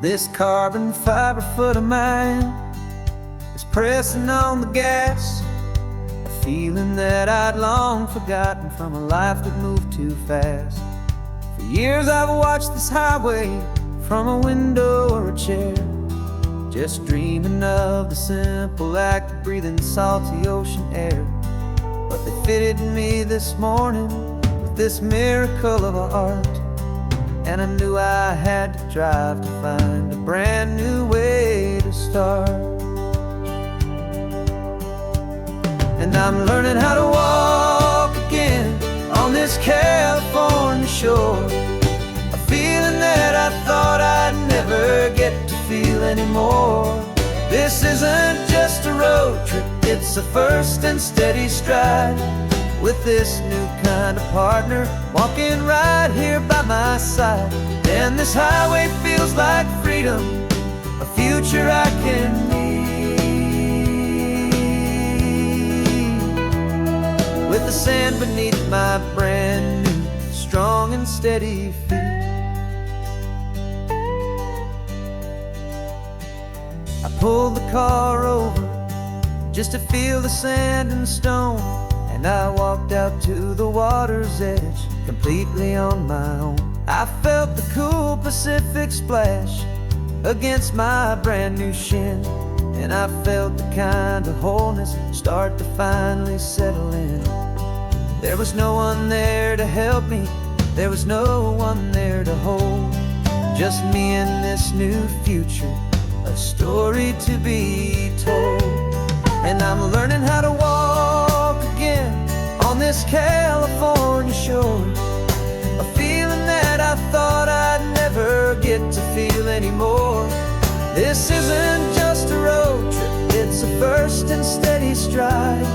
A: This carbon fiber foot of mine is pressing on the gas, a feeling that I'd long forgotten from a life that moved too fast. For years I've watched this highway from a window or a chair, just dreaming of the simple act of breathing salty ocean air. But they fitted me this morning with this miracle of art, and I knew I had to drive to find a brand new way to start. And I'm learning how to walk again on this California shore, a feeling that I thought I'd never get to feel anymore. This isn't just a road trip, it's a first and steady stride with this new kind of partner walking right here by my side. And this highway feels like freedom, a future I can need, with the sand beneath my brand new strong and steady feet. I pulled the car over just to feel the sand and stone, and I walked out to the water's edge completely on my own. I felt the cool Pacific splash against my brand new shin, and I felt the kind of wholeness start to finally settle in. There was no one there to help me, there was no one there to hold, just me and this new future, a story to be told. And I'm learning how to walk again on this California shore, a feeling that I thought I'd never get to feel anymore. This isn't just a road trip, it's a first and steady stride,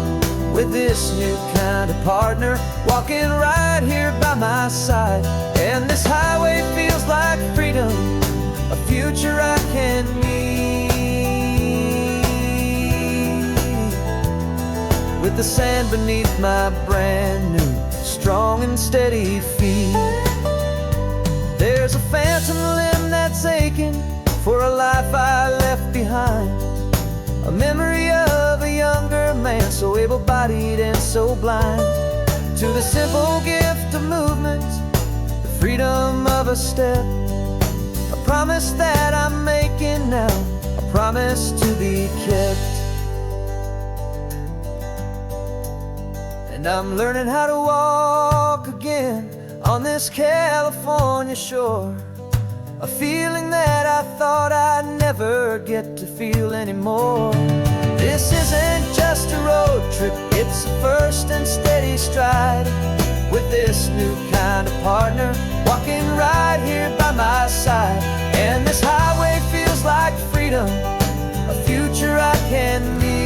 A: with this new kind of partner walking right here by my side. And this highway feels like freedom, a future I can meet, with the sand beneath my brand new strong and steady feet. There's a phantom limb that's aching for a life I left behind, a memory of a younger man, so able-bodied and so blind, to the simple gift of movement, the freedom of a step, a promise that I'm making now, a promise to be kept. And I'm learning how to walk again on this California shore, a feeling that I thought I'd never get to feel anymore. This isn't just a road trip, it's a first and steady stride, with this new kind of partner walking right here by my side. And this highway feels like freedom, a future I can need,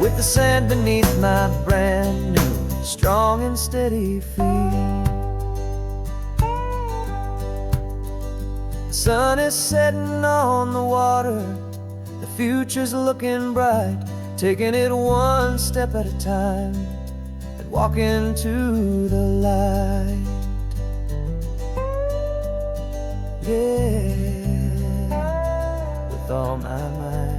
A: with the sand beneath my brand new strong and steady feet. The sun is setting on the water, the future's looking bright, taking it one step at a time and walking to the light. Yeah, with all my might.